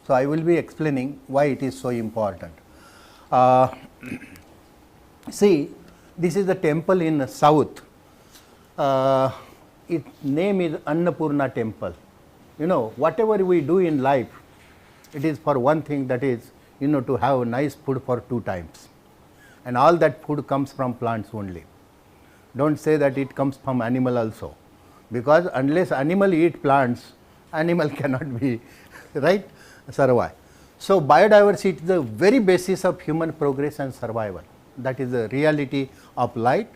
So, I will be explaining why it is so important. Uh, See, this is the temple in south. Its name is Annapurna temple. You know, whatever we do in life, it is for one thing, that is, you know, to have nice food for 2 times, and all that food comes from plants only. Don't say that it comes from animal also, because unless animal eat plants, animal cannot be right survive. So, biodiversity is the very basis of human progress and survival. That is the reality of light.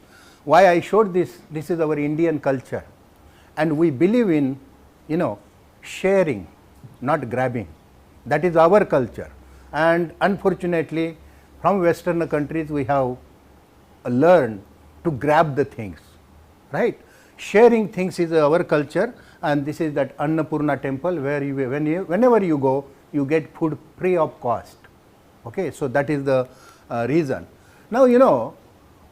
Why I showed this? This is our Indian culture, and we believe in, you know, sharing, not grabbing. That is our culture, and unfortunately from western countries we have learned to grab the things, right. Sharing things is our culture, and this is that Annapurna temple, where you, whenever you go, you get food free of cost. Okay, so that is the reason. Now, you know,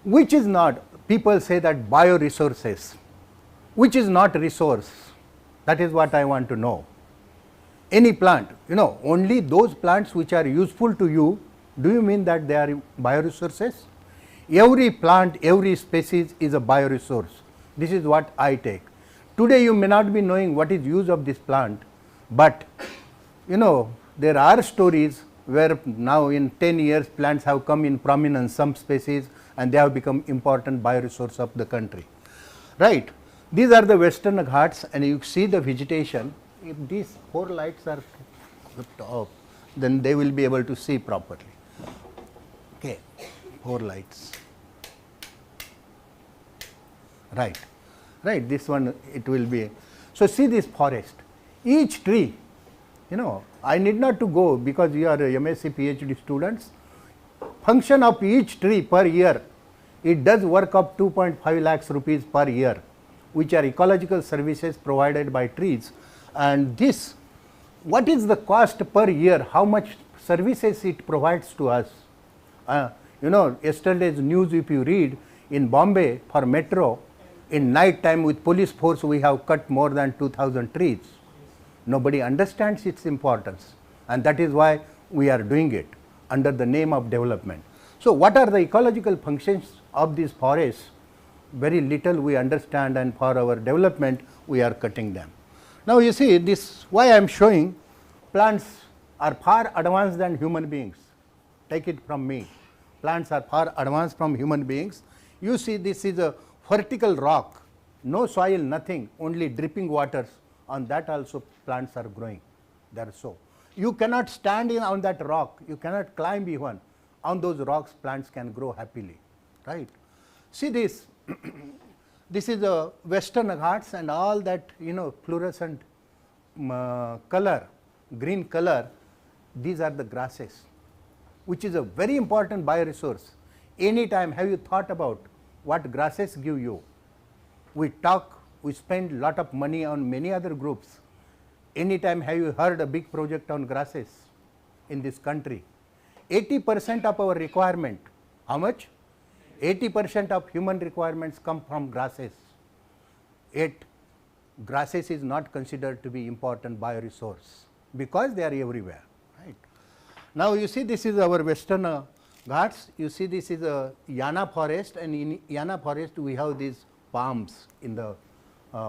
which is not, people say that bioresources, which is not resource, that is what I want to know. Any plant, you know, only those plants which are useful to you, do you mean that they are bioresources? Every plant, every species is a bioresource. This is what I take. Today you may not be knowing what is use of this plant, but you know, there are stories where now in 10 years plants have come in prominence, some species, and they have become important bioresource of the country, right. These are the Western Ghats, and you see the vegetation. If these 4 lights are flipped off, then they will be able to see properly. Okay, 4 lights, right, right, this one it will be. So, see this forest, each tree, you know, I need not to go, because you are MSc PhD students. Function of each tree per year, it does work of 2.5 lakhs rupees per year, which are ecological services provided by trees. And this, what is the cost per year, how much services it provides to us. You know, yesterday's news if you read, in Bombay for metro, in night time with police force we have cut more than 2000 trees. Nobody understands its importance, and that is why we are doing it under the name of development. So, what are the ecological functions of these forests? Very little we understand, and for our development we are cutting them. Now, you see this, why I am showing plants are far advanced than human beings. Take it from me, plants are far advanced from human beings. You see, this is a vertical rock, no soil, nothing, only dripping waters. On that also plants are growing. They are so. You cannot stand in on that rock, you cannot climb even. On those rocks plants can grow happily, right. See this, this is the Western Ghats, and all that, you know, fluorescent color, green color, these are the grasses, which is a very important bioresource. Anytime have you thought about what grasses give you? We talk, we spend lot of money on many other groups. Anytime have you heard a big project on grasses in this country? 80% of our requirement, how much? 80% of human requirements come from grasses. Yet grasses is not considered to be important bioresource, because they are everywhere, right. Now, you see this is our Western Ghats. You see this is a Yana forest, and in Yana forest we have these palms in the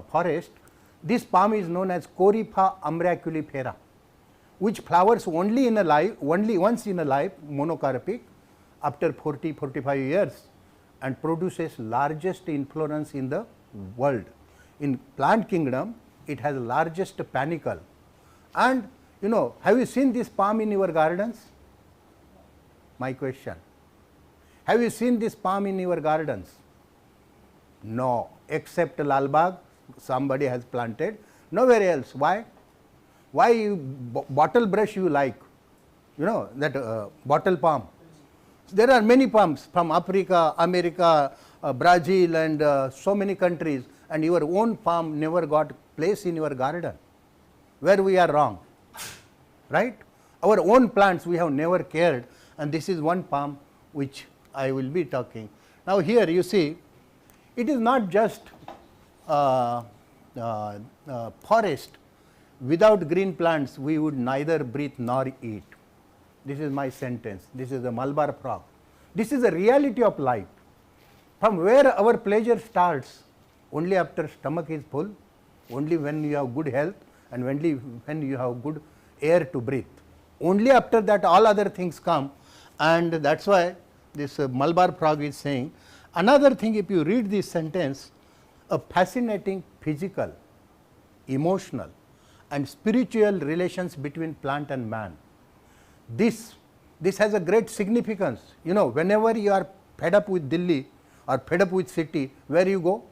forest. This palm is known as Corypha umbraculifera, which flowers only in a life, only once in a life, monocarpic, after 40-45 years, and produces largest inflorescence in the world. In plant kingdom, it has largest panicle. And you know, have you seen this palm in your gardens? My question. Have you seen this palm in your gardens? No, except Lalbagh, somebody has planted, nowhere else. Why? Why you bottle brush you like, you know, that bottle palm. There are many palms from Africa, America, Brazil, and so many countries, and your own palm never got place in your garden. Where we are wrong, right? Our own plants we have never cared, and this is one palm which I will be talking. Now, here you see, it is not just forest, without green plants we would neither breathe nor eat. This is my sentence. This is the Malabar frog. This is the reality of life. From where our pleasure starts, only after stomach is full, only when you have good health and only when you have good air to breathe. Only after that all other things come, and that is why this Malabar frog is saying. Another thing, if you read this sentence, a fascinating physical, emotional and spiritual relations between plant and man. This has a great significance. You know, whenever you are fed up with Delhi or fed up with city, where you go?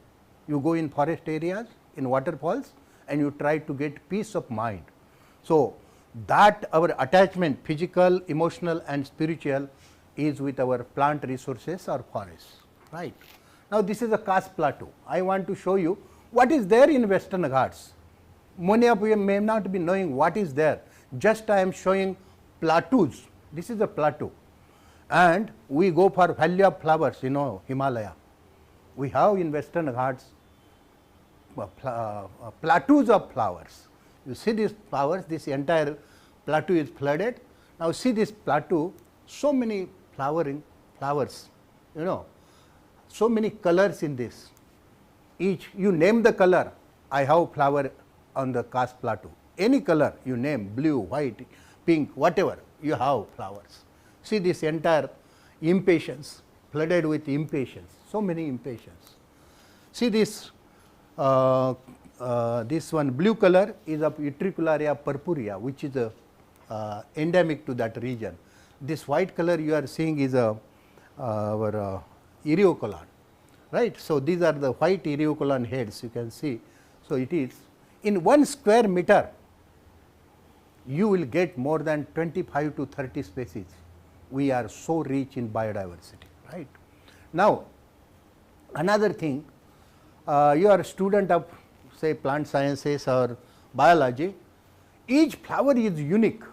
You go in forest areas, in waterfalls, and you try to get peace of mind. So, that our attachment, physical, emotional and spiritual, is with our plant resources or forests, right. Now, this is a Khas plateau. I want to show you what is there in Western Ghats. Many of you may not be knowing what is there, just I am showing plateaus. This is a plateau, and we go for valley of flowers, you know, Himalaya. We have in Western Ghats plateaus of flowers. You see these flowers, this entire plateau is flooded. Now, see this plateau, so many flowers, you know, so many colors in this. Each, you name the color, I have flower on the Khas plateau. Any color you name, blue, white, pink, whatever, you have flowers. See this entire impatiens, flooded with impatiens, so many impatiens. See this, this one blue color is of Utricularia purpurea, which is a endemic to that region. This white color you are seeing is our Eriocolon, right. So, these are the white Eriocolon heads, you can see. So, it is in 1 square meter you will get more than 25 to 30 species. We are so rich in biodiversity, right. Now, another thing, you are a student of say plant sciences or biology, each flower is unique.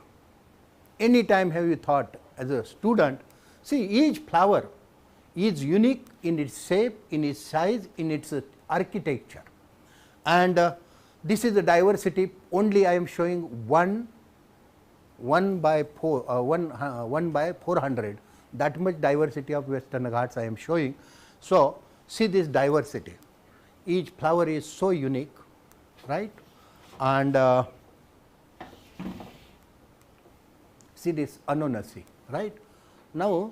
Any time have you thought as a student, see each flower is unique in its shape, in its size, in its architecture, and this is the diversity. Only I am showing 1 by 400, that much diversity of Western Ghats I am showing. So, see this diversity, each flower is so unique, right, and see this Anonasi, right. Now,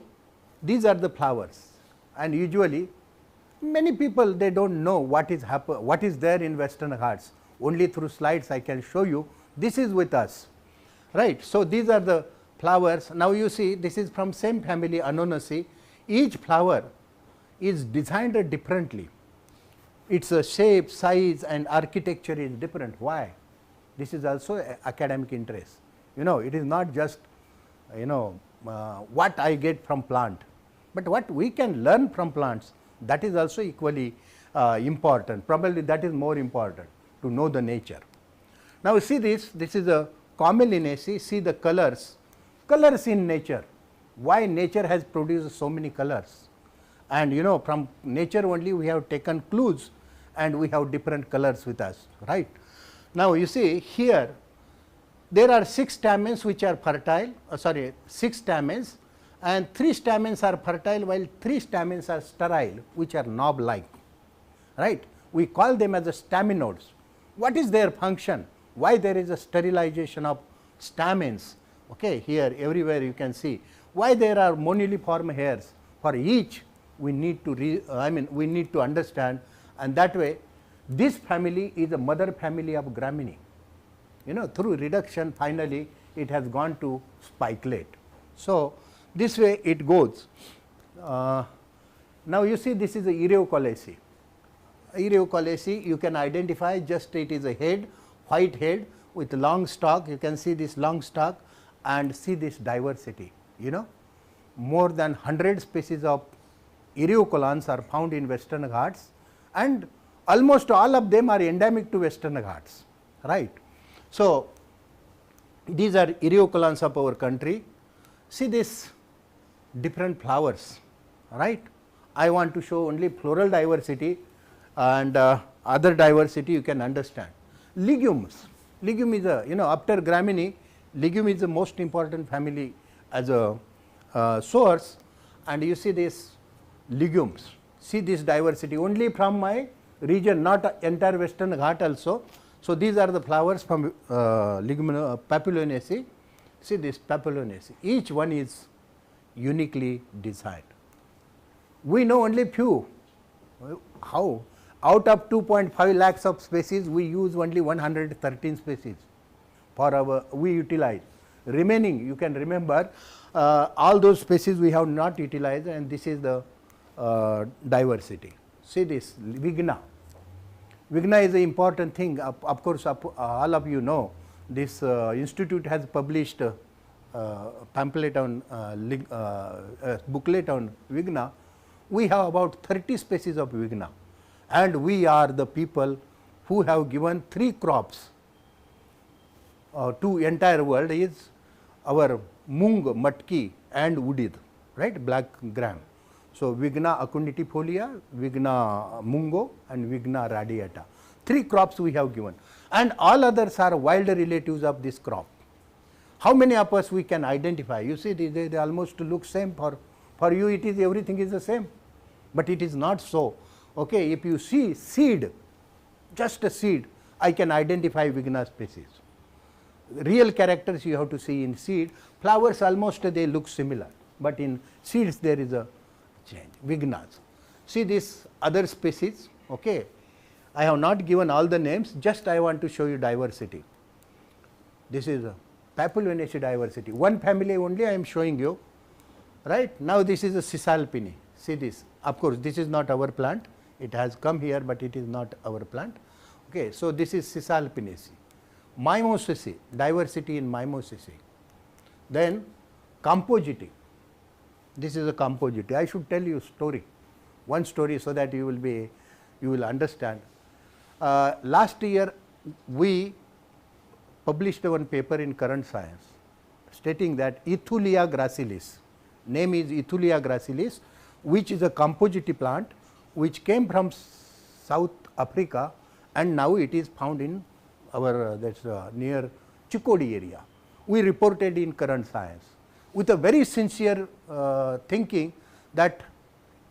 these are the flowers, and usually many people they do not know what is there in Western Ghats. Only through slides I can show you. This is with us, right. So, these are the flowers. Now, you see this is from same family Anonasi. Each flower is designed differently. Its shape, size and architecture is different. Why? This is also academic interest. You know, it is not just what I get from plant, but what we can learn from plants, that is also equally important. Probably that is more important, to know the nature. Now, see this is a Commelinaceae. See the colors in nature. Why nature has produced so many colors, and you know, from nature only we have taken clues and we have different colors with us, right. Now, you see here there are 6 stamens which are fertile, 6 stamens, and 3 stamens are fertile while 3 stamens are sterile, which are knob like, right. We call them as the staminodes. What is their function? Why there is a sterilization of stamens? Okay, here everywhere you can see. Why there are moniliform hairs? For each we need to we need to understand, and that way this family is a mother family of Gramineae. You know, through reduction finally it has gone to spikelate. So, this way it goes. Now, you see this is a Eriocolacea. Eriocolacea you can identify, just it is a head, white head with long stalk. You can see this long stalk and see this diversity. You know, more than 100 species of Eriocolons are found in Western Ghats, and almost all of them are endemic to Western Ghats, right. So, these are Eriocolons of our country. See this different flowers, right. I want to show only floral diversity, and other diversity you can understand. Legumes, Legume is a, after Gramineae, legume is the most important family as a source, and you see this legumes. See this diversity only from my region, not entire Western Ghat also. So, these are the flowers from Papilionaceae. See this Papilionaceae, each one is uniquely designed. We know only few. How? Out of 2.5 lakhs of species, we use only 113 species for our, we utilize. Remaining, you can remember, all those species we have not utilized, and this is the diversity. See this Vigna. Vigna is an important thing. Of course, all of you know this institute has published pamphlet on booklet on Vigna. We have about 30 species of Vigna, and we are the people who have given 3 crops to entire world is our mung, matki and udid, right, black gram. So, Vigna acunditifolia, Vigna mungo and Vigna radiata, 3 crops we have given, and all others are wild relatives of this crop. How many of us we can identify? You see, they almost look same. For you it is everything is the same, but it is not so. Okay, if you see seed, just a seed, I can identify Vigna species. Real characters you have to see in seed. Flowers almost they look similar, but in seeds there is a change. Vignas. See this other species. Okay, I have not given all the names, just I want to show you diversity. This is a Papilionaceae diversity. One family only I am showing you. Right now, this is a Cisalpine. See this. Of course, this is not our plant. It has come here, but it is not our plant. Okay, so this is Cisalpinaceae. Mimosaceae, diversity in Mimosaceae. Then Compositae. This is a Compositae. I should tell you a story, one story, so that you will understand. Last year we published one paper in Current Science stating that Ethulia gracilis, name is Ethulia gracilis, which is a Compositae plant which came from South Africa, and now it is found in our near Chikodi area. We reported in Current Science with a very sincere thinking that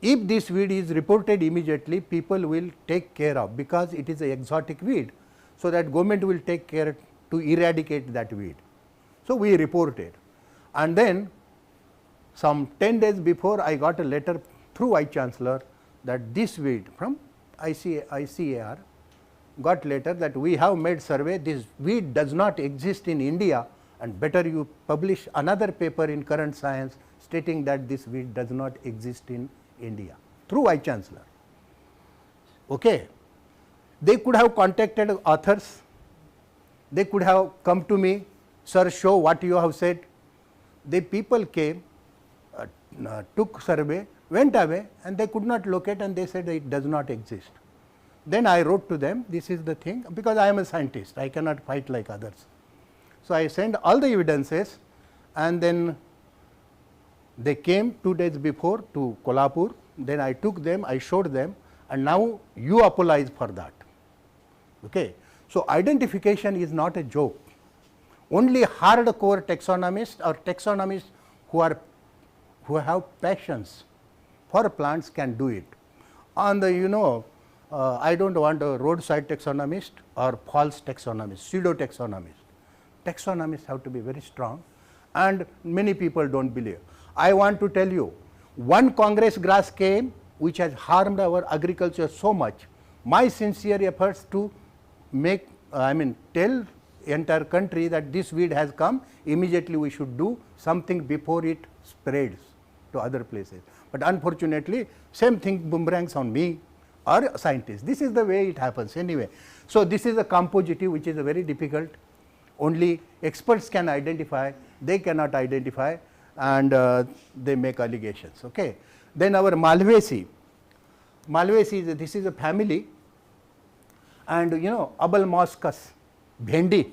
if this weed is reported immediately, people will take care of, because it is an exotic weed, so that government will take care to eradicate that weed. So, we reported, and then some 10 days before I got a letter through Vice Chancellor that this weed from ICAR got letter that we have made survey, this weed does not exist in India, and better you publish another paper in Current Science stating that this weed does not exist in India, through Vice Chancellor. Okay. They could have contacted authors, they could have come to me, sir, show what you have said. The people came, took survey, went away, and they could not locate, and they said it does not exist. Then I wrote to them, this is the thing, because I am a scientist, I cannot fight like others. So, I sent all the evidences, and then they came 2 days before to Kolhapur. Then I took them, I showed them, and now you apologize for that. Okay. So, identification is not a joke. Only hardcore taxonomists or taxonomists who have passions for plants can do it. On the I do not want a roadside taxonomist or false taxonomist, pseudo taxonomist. Taxonomists have to be very strong, and many people do not believe. I want to tell you, one Congress grass came which has harmed our agriculture so much. My sincere efforts to make, tell entire country that this weed has come, immediately we should do something before it spreads to other places. But unfortunately, same thing boomerangs on me or scientists. This is the way it happens anyway. So, this is a Compositae which is a very difficult, only experts can identify, they cannot identify, and they make allegations. Okay. Then our Malvaceae. Malvaceae, this is a family, and Abelmoschus, bhendi,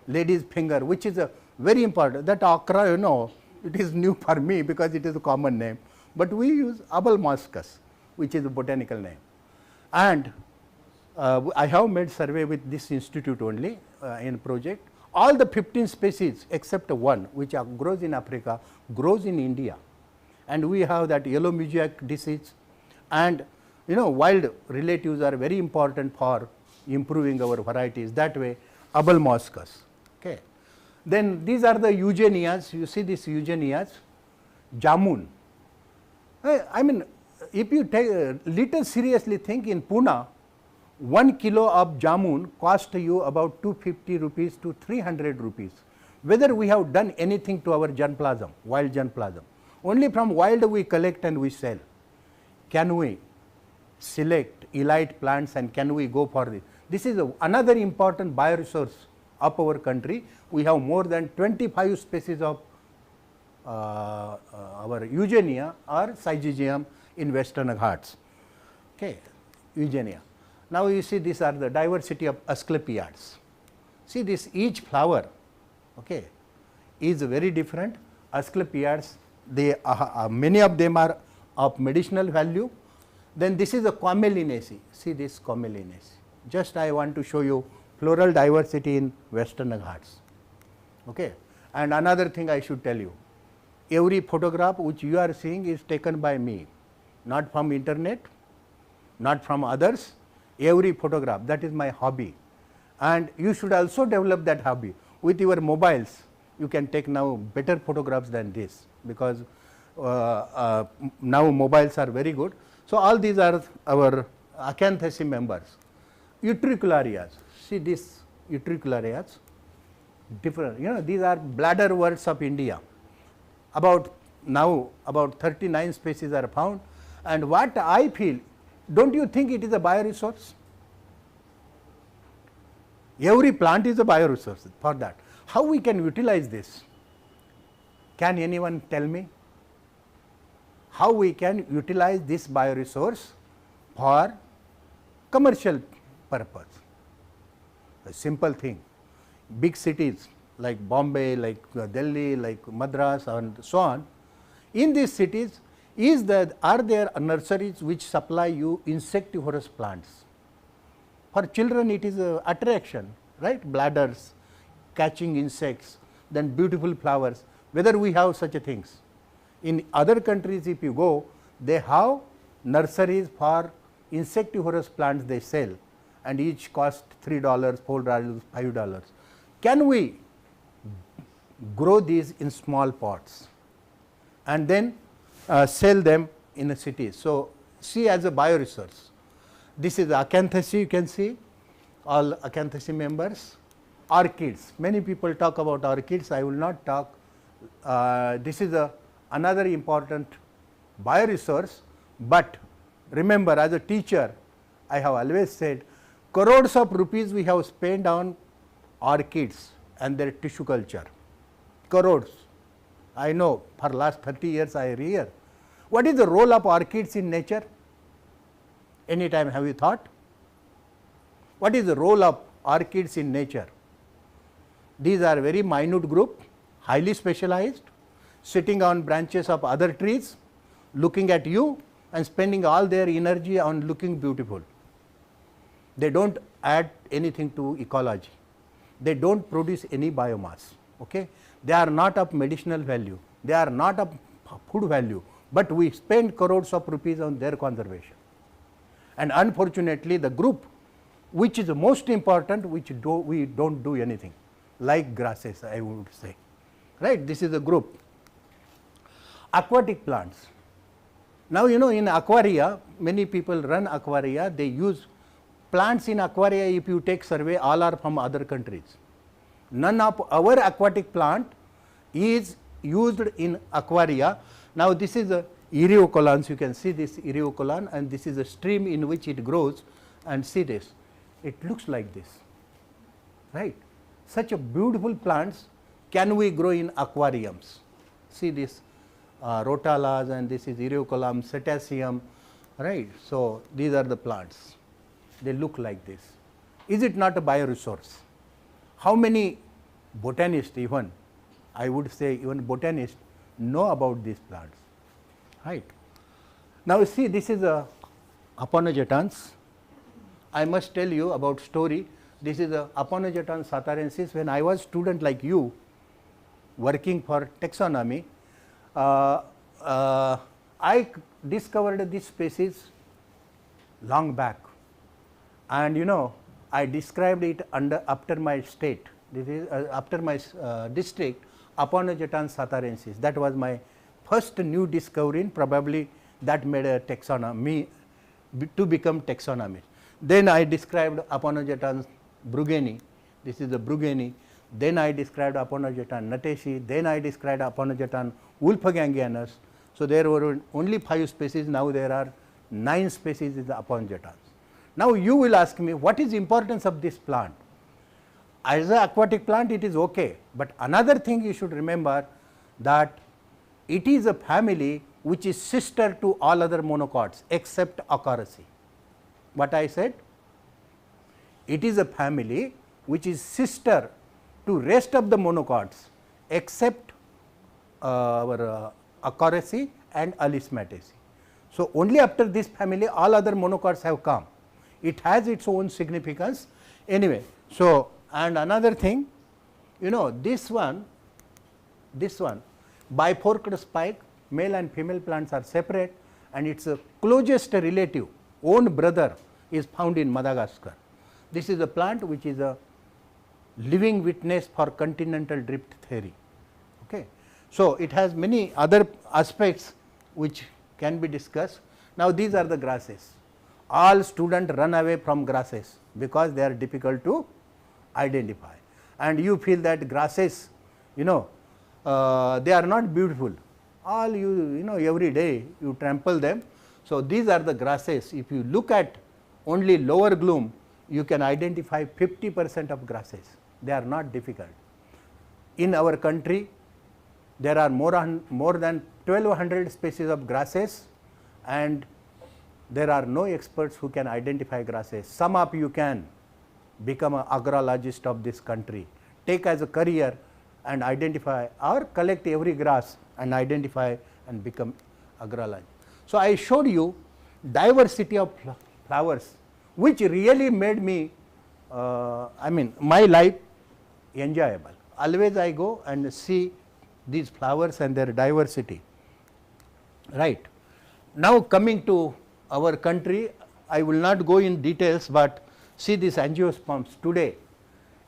lady's finger, which is a very important, that okra, it is new for me because it is a common name, but we use Abelmoschus, which is a botanical name. And I have made survey with this institute only in project. All the 15 species except one which grows in Africa grows in India, and we have that yellow mosaic disease, and wild relatives are very important for improving our varieties. That way, abelmoschus. Okay. Then these are the eugenias. You see these eugenias, jamun. I mean, if you take little seriously think, in Pune, 1 kilo of jamun cost you about 250 rupees to 300 rupees. Whether we have done anything to our germplasm, wild germplasm, only from wild we collect and we sell. Can we select elite plants and can we go for this? This is another important bioresource of our country. We have more than 25 species of our eugenia or syzygium in Western Ghats. Okay, eugenia. Now you see these are the diversity of Asclepiads. See this, each flower, okay, is very different. Asclepiads, they many of them are of medicinal value. Then this is a Commelinaceae. See this Commelinaceae. Just I want to show you floral diversity in Western Ghats. Okay. And another thing I should tell you, every photograph which you are seeing is taken by me, not from internet, not from others. Every photograph, that is my hobby, and you should also develop that hobby. With your mobiles, you can take now better photographs than this, because now mobiles are very good. So all these are our Acanthaceae members. Utricularias, see this utricularias, different, these are bladder worts of India. About 39 species are found, and what I feel, don't you think it is a bioresource? Every plant is a bioresource for that. How we can utilize this? Can anyone tell me how we can utilize this bioresource for commercial purpose? A simple thing. Big cities like Bombay, like Delhi, like Madras and so on, in these cities, are there nurseries which supply you insectivorous plants? For children it is a attraction, right? Bladders, catching insects, then beautiful flowers, whether we have such things. In other countries if you go, they have nurseries for insectivorous plants they sell, and each cost $3, $4, $5. Can we grow these in small pots and then sell them in the cities? So, see as a bioresource. This is Acanthaceae, you can see all Acanthaceae members. Orchids, many people talk about orchids, I will not talk. This is another important bioresource, but remember, as a teacher I have always said, crores of rupees we have spent on orchids and their tissue culture, crores. I know for last 30 years I hear. What is the role of orchids in nature? Any time have you thought? What is the role of orchids in nature? These are very minute group, highly specialized, sitting on branches of other trees, looking at you and spending all their energy on looking beautiful. They do not add anything to ecology. They do not produce any biomass. Okay? They are not of medicinal value, they are not of food value, but we spend crores of rupees on their conservation. And unfortunately, the group which is the most important, which we do not do anything, like grasses I would say, right. This is a group. Aquatic plants. Now in aquaria, many people run aquaria, they use plants in aquaria. If you take survey, all are from other countries. None of our aquatic plant is used in aquaria. Now this is a Eriocolans, you can see this Eriocolan, and this is a stream in which it grows, and see this, it looks like this, right. Such a beautiful plants can we grow in aquariums. See this Rotalas, and this is Eriocolam, Cetaceum, right. So these are the plants, they look like this. Is it not a bioresource? How many botanists, even I would say even botanists, know about these plants, right. Now see, this is a Aponogetans. I must tell you about story. This is the Aponogeton satarensis. When I was student like you, working for taxonomy, I discovered this species long back, and you know, I described it after my state. This is after my district, Aponogeton satarensis. That was my first new discovery. Probably that made a taxonomy to become taxonomist. Then I described Aponogeton brueggenii. This is the brueggenii. Then I described Aponogeton nateshi. Then I described Aponogeton wolfgangianus. So there were only 5 species. Now there are 9 species in the Aponogetons. Now you will ask me, what is the importance of this plant? As an aquatic plant, it is okay, but another thing you should remember, that it is a family which is sister to all other monocots except Acaraceae. What I said? It is a family which is sister to rest of the monocots except our Acaraceae and Alismataceae. So only after this family all other monocots have come. It has its own significance anyway. So, and another thing, you know, this one biforked spike, male and female plants are separate, and its closest relative, own brother, is found in Madagascar. This is a plant which is a living witness for continental drift theory. Okay. So it has many other aspects which can be discussed. Now these are the grasses. All students run away from grasses because they are difficult to identify, and you feel that grasses, you know, they are not beautiful. All you know, every day you trample them. So these are the grasses. If you look at only lower gloom, you can identify 50% of grasses. They are not difficult. In our country, there are more than 1200 species of grasses, and there are no experts who can identify grasses. Some of you can become an agrologist of this country, take as a career and identify or collect every grass and identify and become agrologist. So I showed you diversity of flowers, which really made me, I mean, my life enjoyable. Always I go and see these flowers and their diversity. Right. Now coming to our country, I will not go in details, but see these angiosperms today,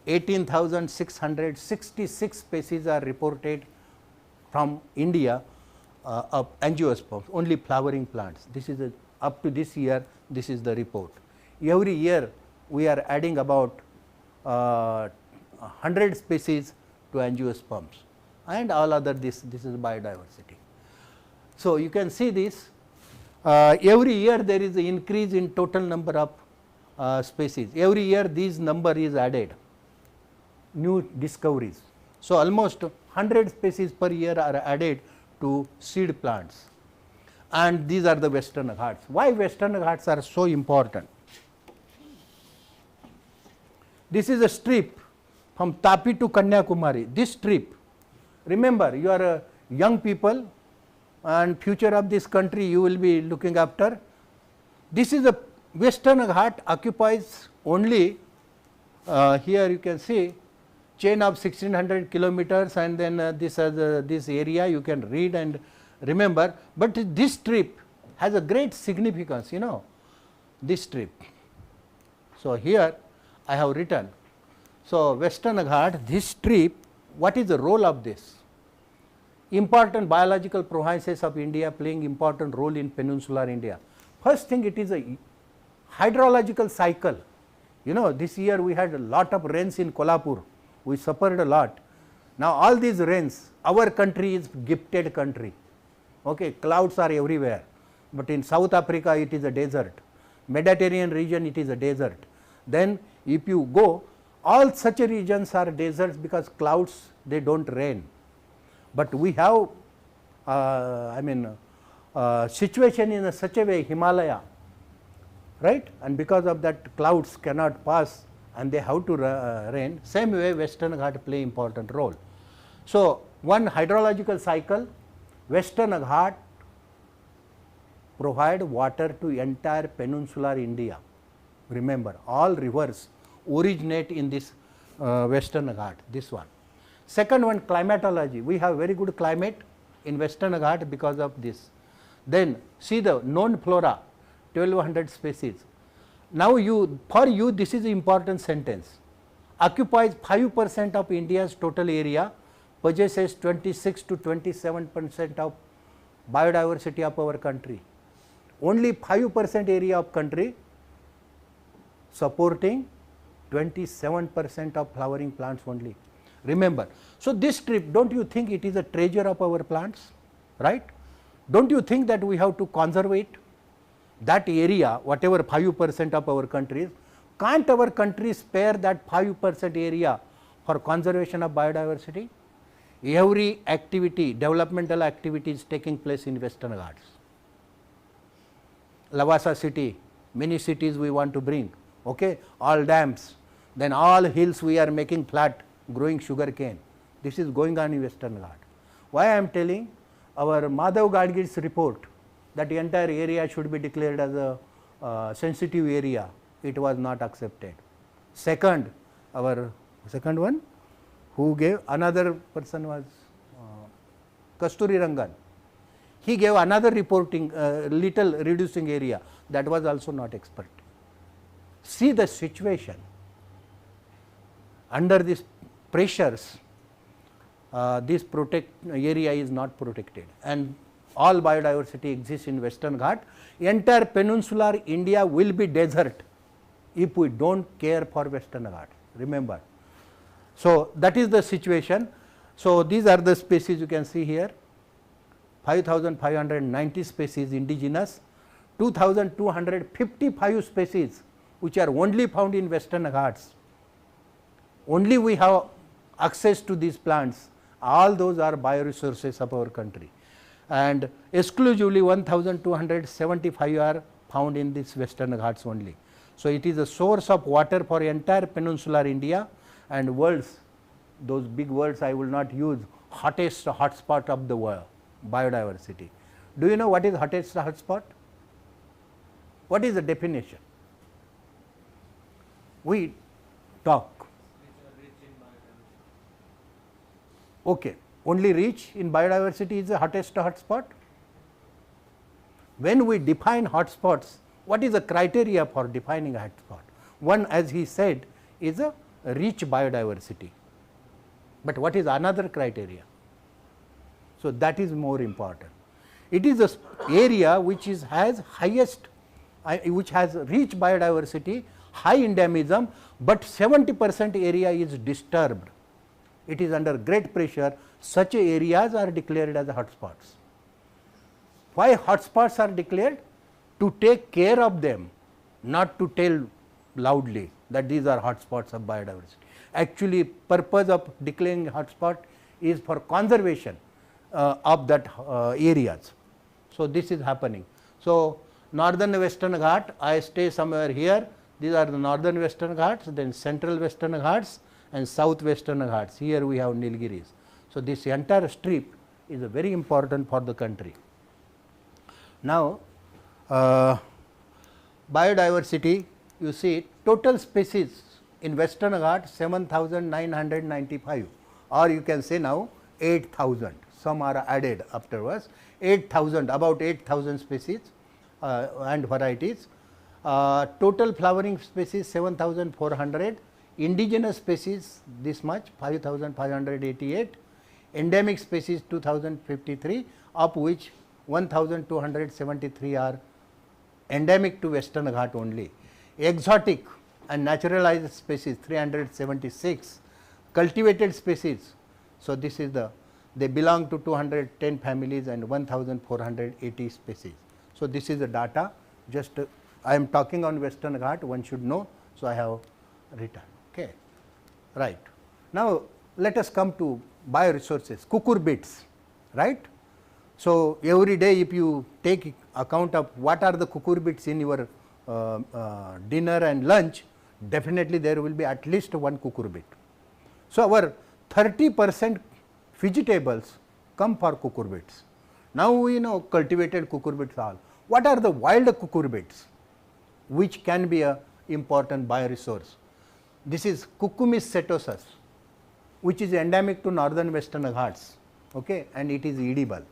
18,666 species are reported from India of angiosperms, only flowering plants. This is up to this year, this is the report. Every year we are adding about 100 species to angiosperms, and all other this is biodiversity. So you can see this, every year there is an increase in total number of species. Every year this number is added, new discoveries. So almost 100 species per year are added to seed plants, and these are the Western Ghats. Why Western Ghats are so important? This is a strip from Tapi to Kanyakumari. This strip, remember, you are young people and future of this country you will be looking after. This is a Western Ghat occupies only, here you can see chain of 1600 kilometers, and then this area you can read and remember, but this strip has a great significance, you know, this strip. So here I have written, so Western Ghat, this strip, what is the role of this? Important biological provinces of India playing important role in peninsular India. First thing, it is a hydrological cycle. You know, this year we had a lot of rains in Kolhapur, we suffered a lot. Now all these rains, our country is gifted country, okay, clouds are everywhere, but in South Africa it is a desert, Mediterranean region it is a desert. Then if you go, all such regions are deserts because clouds, they do not rain. But we have situation in such a way, Himalaya, right, and because of that clouds cannot pass and they have to rain. Same way Western Ghat play important role. So one hydrological cycle, Western Ghat provide water to entire peninsular India. Remember, all rivers originate in this Western Ghat, this one. Second one, climatology. We have very good climate in Western Ghat because of this. Then see the known flora, 1200 species. Now for you this is an important sentence. Occupies 5% of India's total area, possesses 26 to 27% of biodiversity of our country. Only 5% area of country supporting 27% of flowering plants only. Remember, so this strip, don't you think it is a treasure of our plants, right? Don't you think that we have to conserve it? That area, whatever 5% of our country, can't our country spare that 5% area for conservation of biodiversity? Every activity, developmental activity is taking place in Western Ghats. Lavasa city, many cities we want to bring, okay, all dams, then all hills we are making flat, growing sugar cane. This is going on in Western Ghat. Why I am telling? Our Madhav Gadgil's report that the entire area should be declared as a sensitive area, it was not accepted. Second, our second one, who gave, another person was Kasturi Rangan. He gave another reporting, little reducing area, that was also not expert. See the situation. Under these pressures, this area is not protected, and all biodiversity exists in Western Ghat. Entire peninsular India will be desert if we don't care for Western Ghat. Remember. So that is the situation. So these are the species you can see here. 5,590 species indigenous, 2,255 species which are only found in Western Ghats. Only we have access to these plants, all those are bioresources of our country, and exclusively 1,275 are found in this Western Ghats only. So it is a source of water for entire peninsular India and world's, those big words I will not use, hottest hotspot of the world, biodiversity. Do you know what is hottest hotspot? What is the definition? We talk. Okay, only rich in biodiversity is the hottest hotspot. When we define hotspots, what is the criteria for defining a hotspot? One, as he said, is a rich biodiversity, but what is another criteria? So that is more important. It is the area which has highest, which has rich biodiversity, high endemism, but 70% area is disturbed. It is under great pressure. Such areas are declared as hotspots. Why hotspots are declared? To take care of them, not to tell loudly that these are hotspots of biodiversity. Actually, purpose of declaring hotspot is for conservation of that areas. So this is happening. So northern Western Ghat, I stay somewhere here. These are the northern Western Ghats, then central Western Ghats and south Western Ghats. Here we have Nilgiris. So this entire strip is very important for the country. Now biodiversity, you see total species in Western Ghats 7,995, or you can say now 8,000. Some are added afterwards. 8,000, about 8,000 species and varieties. Total flowering species 7,400. Indigenous species this much 5,588. Endemic species 2,053, of which 1,273 are endemic to Western Ghat only. Exotic and naturalized species 376. Cultivated species, so this is the, they belong to 210 families and 1,480 species. So this is the data, just I am talking on Western Ghat, one should know, so I have written. Okay. Right. Now let us come to bioresources, cucurbits, right. So every day if you take account of what are the cucurbits in your dinner and lunch, definitely there will be at least one cucurbit. So our 30% vegetables come for cucurbits. Now we know cultivated cucurbits all. What are the wild cucurbits which can be important bioresource. This is Cucumis setosus, which is endemic to northern western Ghats, okay, and it is edible,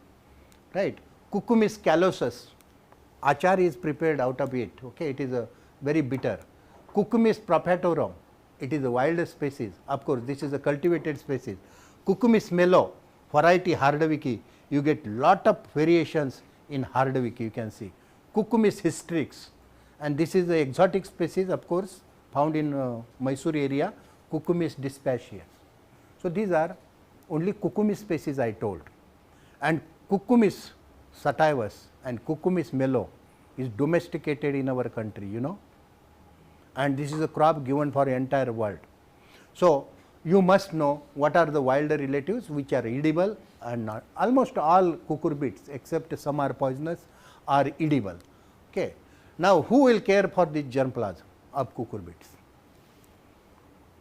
right. Cucumis callosus, achar is prepared out of it, okay, it is a very bitter. Cucumis propatorum, it is a wild species, of course this is a cultivated species. Cucumis melo, variety hardwicki, you get lot of variations in hardwicki, you can see. Cucumis hystrix, and this is the exotic species, of course, found in Mysore area, Cucumis dispascius. So, these are only Cucumis species I told, and Cucumis sativus and Cucumis melo is domesticated in our country, you know, and this is a crop given for entire world. So, you must know what are the wilder relatives which are edible and not. Almost all cucurbids except some are poisonous are edible. Okay. Now, who will care for the germplasm of cucurbids?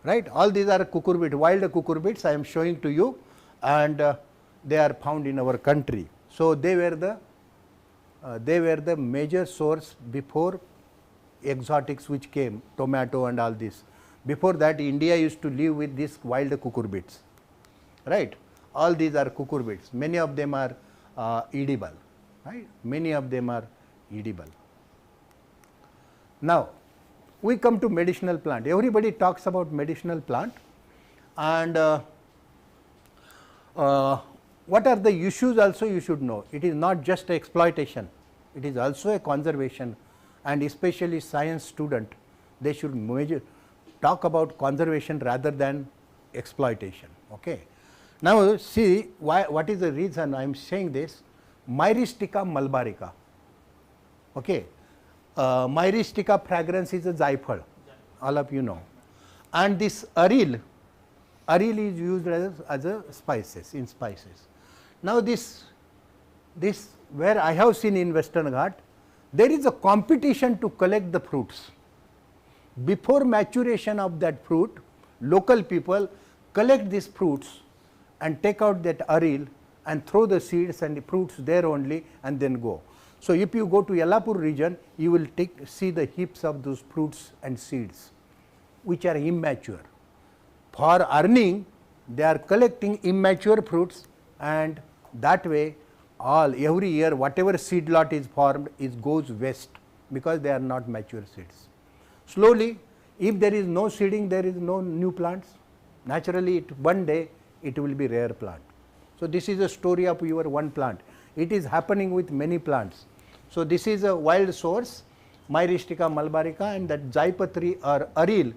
Right, all these are cucurbit, wild cucurbids I am showing to you, and they are found in our country. So, they were the major source before exotics which came, tomato and all this. Before that, India used to live with these wild cucurbids, right. All these are cucurbids, many of them are edible, right, many of them are edible. Now, we come to medicinal plant. Everybody talks about medicinal plant, and what are the issues also you should know. It is not just exploitation, it is also a conservation, and especially science student, they should talk about conservation rather than exploitation. Okay. Now, see what is the reason I am saying this. Myristica mulbarica, okay. Myristica fragrans is a Zaifal, all of you know, and this aril is used as a spices, in spices. Now, this where I have seen in Western Ghat, there is a competition to collect the fruits. Before maturation of that fruit, local people collect these fruits and take out that aril and throw the seeds and the fruits there only and then go. So, if you go to Yellapur region, you will see the heaps of those fruits and seeds which are immature. For earning, they are collecting immature fruits, and that way every year whatever seed lot is formed goes waste because they are not mature seeds. Slowly, if there is no seeding, there is no new plants. Naturally, one day it will be rare plant. So, this is a story of your one plant. It is happening with many plants. So, this is a wild source, Myristica mulbarica, and that Zaipatri or aril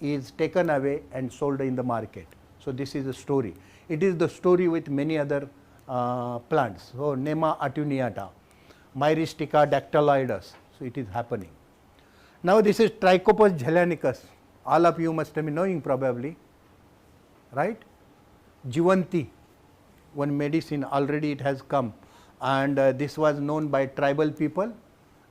is taken away and sold in the market. So, this is a story. It is the story with many other plants. So, Nema attenuata, Myristica dactyloides. So, it is happening. Now, this is Trichopus zhellenicus. All of you must be knowing probably, right? Jivanti, one medicine already it has come, and this was known by tribal people,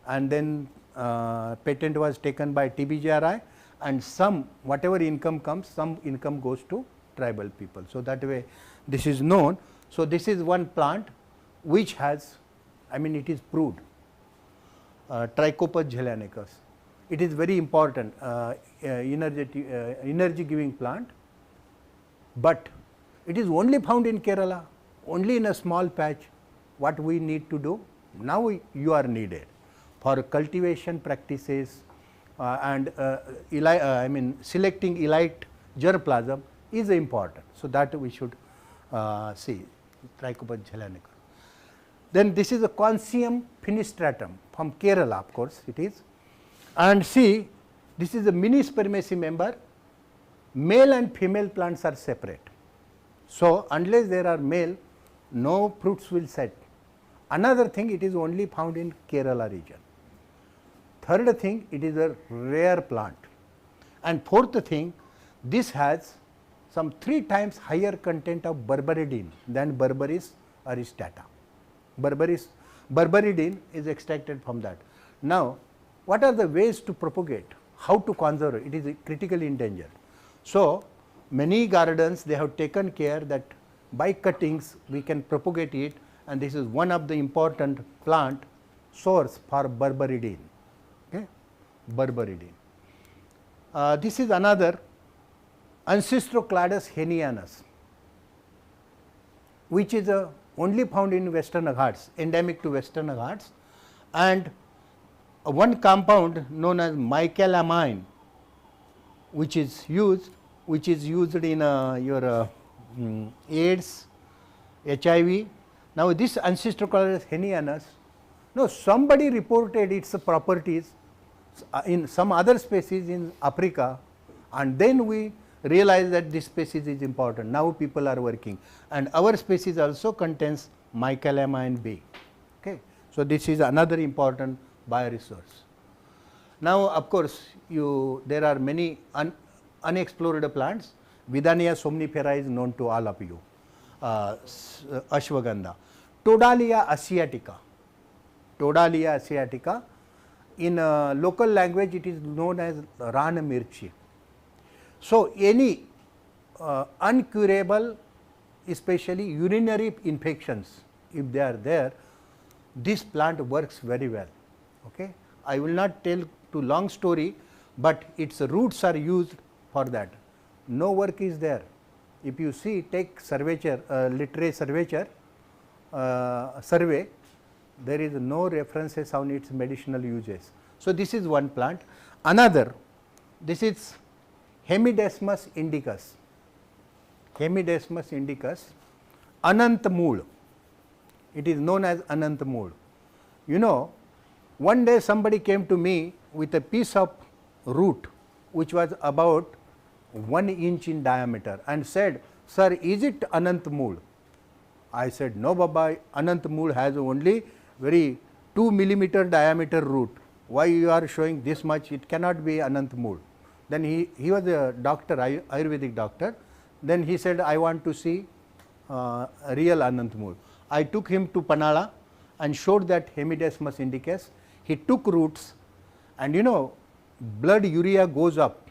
and then patent was taken by TBJRI, and some whatever income comes, some income goes to tribal people. So, that way this is known. So, this is one plant which has, I mean it is proved, Trichopus zhellenicus. It is very important energy giving plant, but it is only found in Kerala, only in a small patch. What we need to do? Now you are needed for cultivation practices and selecting elite germplasm is important. So, that we should see Trichopus zhellenicus. Then this is a Consium finistratum from Kerala, of course it is, and see this is a mini spermaceae member. Male and female plants are separate. So, unless there are male, no fruits will set. Another thing, it is only found in Kerala region. Third thing, it is a rare plant. And fourth thing, this has some 3 times higher content of berberidine than Berberis aristata. Berberidine is extracted from that. Now, what are the ways to propagate? How to conserve it? It is critically endangered. So, many gardens they have taken care that by cuttings we can propagate it, and this is one of the important plant source for berberidine. Okay? Berberidine. This is another Ancestrocladus henianus, which is only found in Western Ghats, endemic to Western Ghats, and one compound known as micalamine, which is used in your AIDS, HIV. Now, this Ancestrocladus henianus, no, somebody reported its properties in some other species in Africa, and then we realize that this species is important. Now, people are working, and our species also contains micalamine B. Okay. So, this is another important bioresource. Now, of course, there are many unexplored plants. Vidania somnifera is known to all of you, ashwagandha. Todalia asiatica, in local language it is known as ran mirchi. So, any uncurable, especially urinary infections, if they are there, this plant works very well. Okay. I will not tell too long story, but its roots are used for that. No work is there. If you see, take cervature, literary cervature survey, there is no references on its medicinal uses. So, this is one plant. Another, this is Hemidesmus indicus, Anantmool. It is known as Anantmool. You know, one day somebody came to me with a piece of root which was about 1 inch in diameter and said, "Sir, is it Anantmool?" I said, "No, Baba, Anantmool has only very 2 millimeter diameter root. Why you are showing this much? It cannot be Anantmool." Then he was a doctor, Ayurvedic doctor. Then he said, "I want to see real Anantmool." I took him to Panala and showed that Hemidesmus indicus. He took roots, and you know, blood urea goes up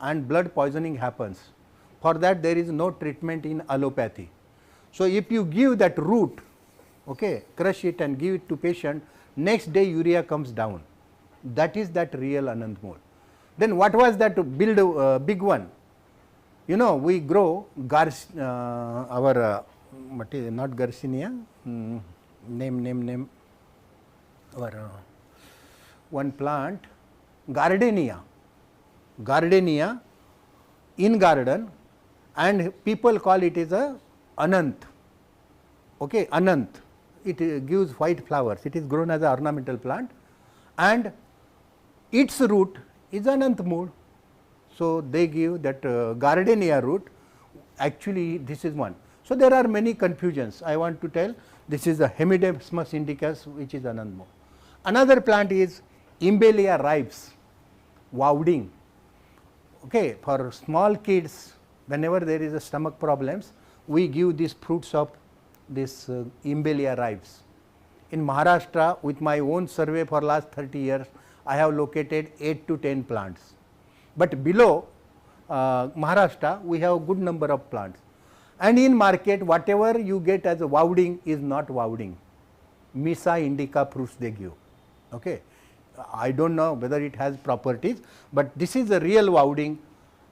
and blood poisoning happens. For that there is no treatment in allopathy. So, if you give that root, okay, crush it and give it to patient, next day urea comes down. That is that real Anantmool. Then what was that big one? You know, we grow our not Garcinia, name our one plant, Gardenia in garden, and people call it as a Anant. Okay, Anant. It gives white flowers. It is grown as an ornamental plant, and its root is Anantmool. So, they give that Gardenia root. Actually, this is one. So, there are many confusions. I want to tell, this is the Hemidesmus indicus, which is Anantmool. Another plant is Imbelia ribes, Wowding. Okay, for small kids, whenever there is a stomach problems, we give these fruits of this Imbelia ribes. In Maharashtra, with my own survey for last 30 years, I have located 8 to 10 plants. But below Maharashtra, we have a good number of plants. And in market, whatever you get as a Wowding is not Wowding. Misa indica fruits they give. Okay. I do not know whether it has properties, but this is a real Wowding,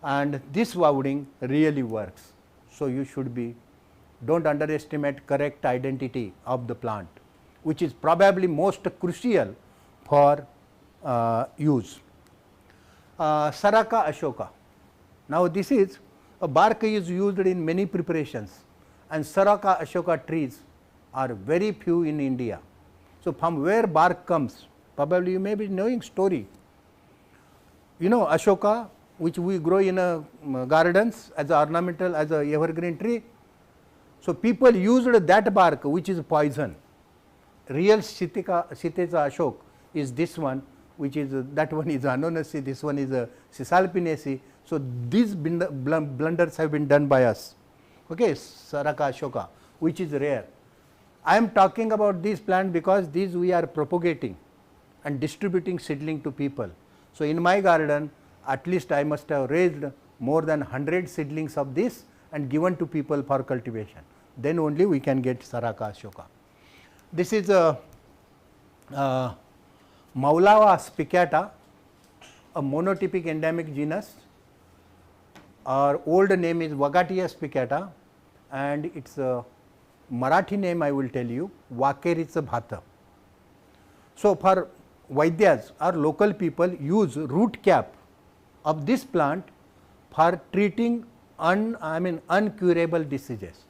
and this Wowding really works. So, you should be, do not underestimate correct identity of the plant, which is probably most crucial for use. Saraka Ashoka. Now, this is a bark is used in many preparations, and Saraka Ashoka trees are very few in India. So, from where bark comes, probably you may be knowing story. You know, Ashoka, which we grow in gardens as a ornamental, as a evergreen tree. So, people used that bark, which is poison. Real Shiteza Ashok is this one, which is that one is Anonasi, this one is Cisalpinaceae. So, these blunders have been done by us. Okay, Saraka Ashoka, which is rare. I am talking about these plants because these we are propagating and distributing seedling to people. So, in my garden, at least I must have raised more than 100 seedlings of this and given to people for cultivation. Then only we can get Saraka Ashoka. This is a Maulava spicata, a monotypic endemic genus. Our old name is Vagatia spicata, and its Marathi name I will tell you, Vakeritsa bhata. So, for Vaidyas or local people use root cap of this plant for treating uncurable diseases.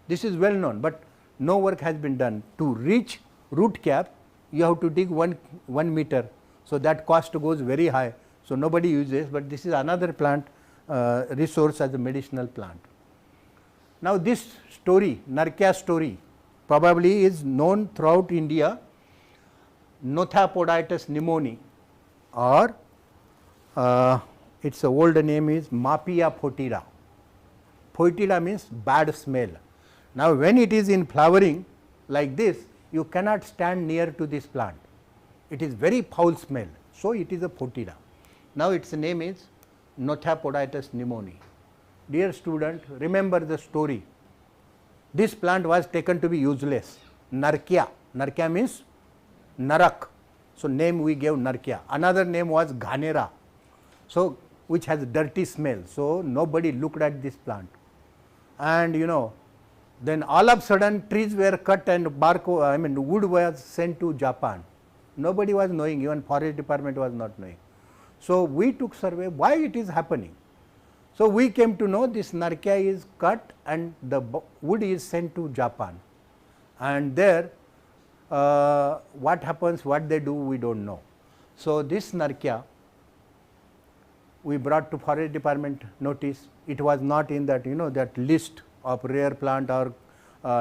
This is well known, but no work has been done. To reach root cap, you have to dig 1 meter. So, that cost goes very high. So, nobody uses, but this is another plant resource as a medicinal plant. Now, this story, Narkia story, probably is known throughout India. Nothapoditis pneumoniae, or its old name is Mapia foetida. Foetida means bad smell. Now, when it is in flowering like this, you cannot stand near to this plant. It is very foul smell. So, it is a foetida. Now, its name is Nothapoditis pneumoniae. Dear student, remember the story. This plant was taken to be useless. Narkia. Narkia means Narak. So, name we gave Narkia. Another name was Ghanera. So, which has dirty smell. So, nobody looked at this plant. And then all of a sudden trees were cut and wood was sent to Japan. Nobody was knowing, even forest department was not knowing. So, we took survey why it is happening. So, we came to know this Narkia is cut and the wood is sent to Japan, and there what happens, what they do, we do not know. So, this Narkia we brought to forest department notice. It was not in that that list of rare plant or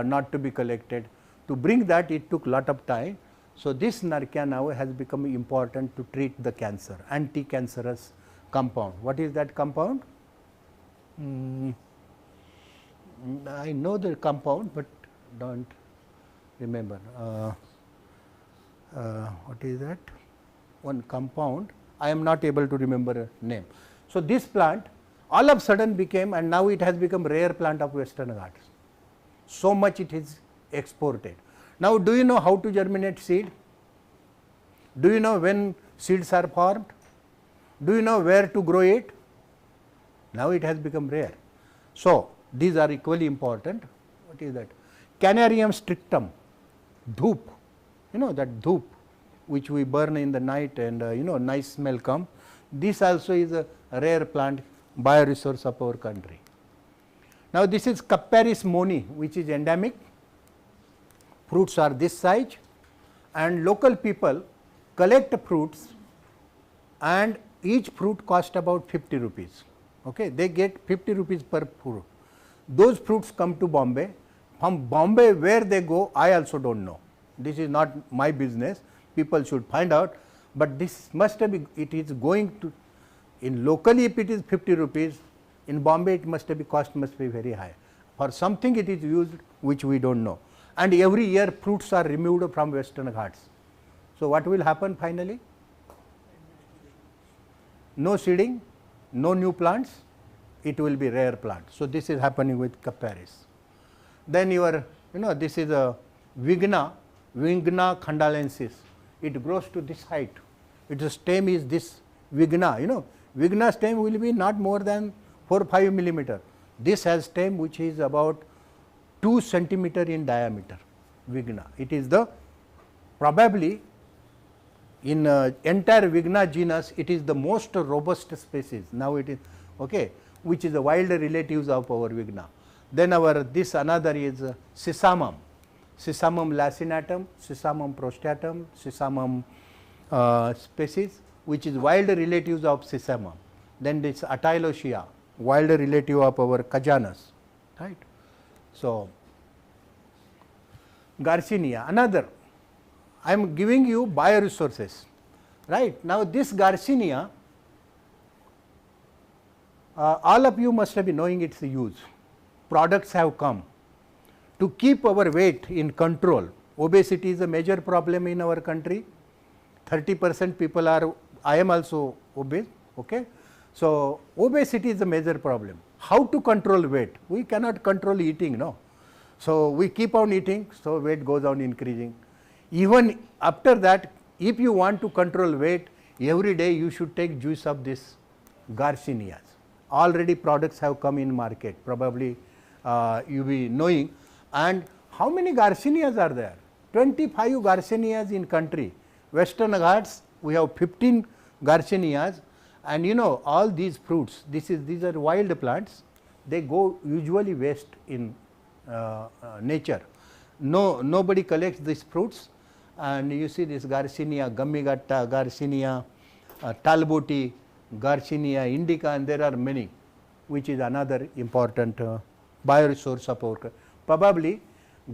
not to be collected. To bring that, it took lot of time. So, this Narkia now has become important to treat the cancer, anti-cancerous compound. What is that compound? I know the compound, but do not remember. What is that? One compound, I am not able to remember a name. So, this plant all of a sudden became, and now it has become rare plant of Western Ghats. So much it is exported. Now, do you know how to germinate seed? Do you know when seeds are formed? Do you know where to grow it? Now, it has become rare. So, these are equally important. What is that? Canarium strictum, dhoop, that dhoop which we burn in the night and nice smell come. This also is a rare plant, bioresource of our country. Now, this is Capparis moni, which is endemic. Fruits are this size, and local people collect fruits, and each fruit cost about 50 rupees. Okay, they get 50 rupees per fruit. Those fruits come to Bombay. From Bombay, where they go, I also do not know. This is not my business. People should find out, but this must be, it is going to, in locally if it is 50 rupees, in Bombay it must be, cost must be very high. For something it is used which we do not know, and every year fruits are removed from Western Ghats. So, what will happen finally? No seeding, no new plants, it will be rare plant. So, this is happening with Capparis. Then your, this is a Vigna khandalensis. It grows to this height. Its stem is this Vigna, Vigna stem will be not more than 4 or 5 millimeter. This has stem which is about 2 centimeter in diameter, Vigna. It is the probably in entire Vigna genus, it is the most robust species. Now, it is okay, which is the wild relatives of our Vigna. Then our this another is Sesamum, Sesamum lacinatum, Sesamum prostratum, Sesamum species, which is wild relatives of Sesamum. Then this Atylochia, wild relative of our Cajanus, right. So, Garcinia, another, I am giving you bioresources, right. Now, this Garcinia, all of you must have been knowing its use. Products have come to keep our weight in control. Obesity is a major problem in our country. 30% people are, I am also obese. Okay. So, obesity is a major problem. How to control weight? We cannot control eating, no. So, we keep on eating, so weight goes on increasing. Even after that, if you want to control weight, every day you should take juice of this Garcinias. Already products have come in market, probably you be knowing. And how many Garcinias are there? 25 Garcinias in country. Western Ghats we have 15 Garcinias, and you know all these fruits, these are wild plants, they go usually waste in nature. Nobody collects these fruits, and you see this Garcinia gummigatta, Garcinia talboti, Garcinia indica, and there are many, which is another important bioresource of our. Probably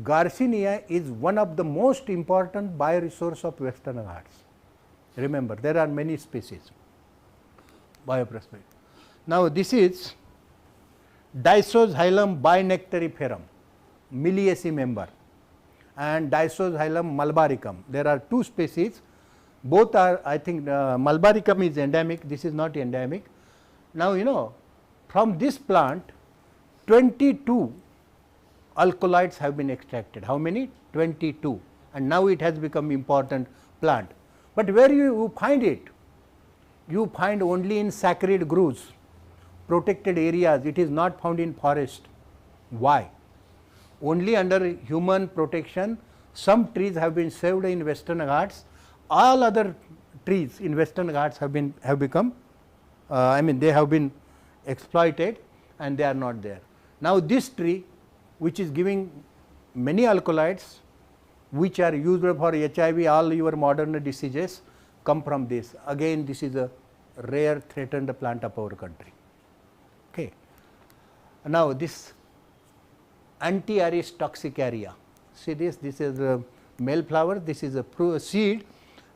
Garcinia is one of the most important bioresource of Western Ghats. Remember, there are many species, bioprospect. Now, this is Dicotyledon binectariferum, Miliaceae member, and Dicotyledon malbaricum. There are two species, both are, I think malbaricum is endemic, this is not endemic. Now, you know, from this plant 22 alkaloids have been extracted. How many? 22, and now it has become important plant. But where you find it? You find only in sacred groves, protected areas. It is not found in forest. Why? Only under human protection. Some trees have been saved in Western Ghats. All other trees in Western Ghats have become I mean they have been exploited, and they are not there. Now, this tree, which is giving many alkaloids, which are used for HIV, all your modern diseases come from this. Again, this is a rare threatened plant of our country. Okay. Now, this Antiaris toxicaria, see this is a male flower, this is a seed,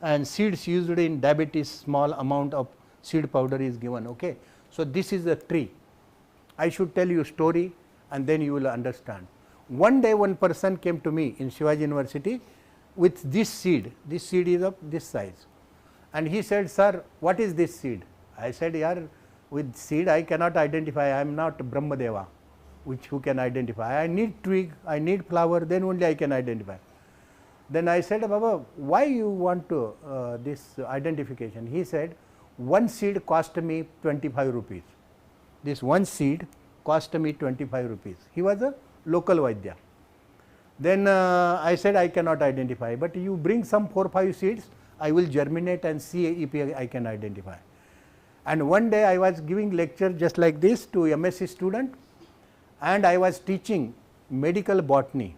and seeds used in diabetes, small amount of seed powder is given. Okay. So, this is a tree. I should tell you a story and then you will understand. One day one person came to me in Shivaji University with this seed is of this size, and he said, sir, what is this seed? I said, yaar, with seed I cannot identify, I am not Brahmadeva, who can identify, I need twig, I need flower, then only I can identify. Then I said, Baba, why you want to this identification? He said, one seed cost me 25 rupees, this one seed cost me 25 rupees. He was a local Vaidya. Then I said, I cannot identify, but you bring some 4-5 seeds, I will germinate and see if I can identify. And one day I was giving lecture just like this to MSc student, and I was teaching medical botany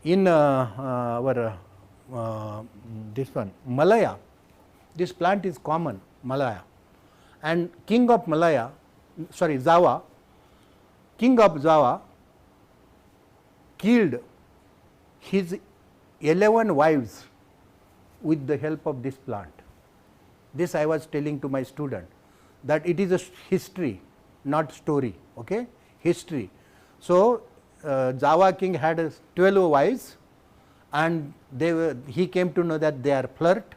in our this one Malaya. This plant is common, Malaya, and king of Malaya, sorry, Java, king of Java killed his 11 wives with the help of this plant. This I was telling to my student, that it is a history, not story. Okay? History. So, Java king had 12 wives, and he came to know that they are flirt.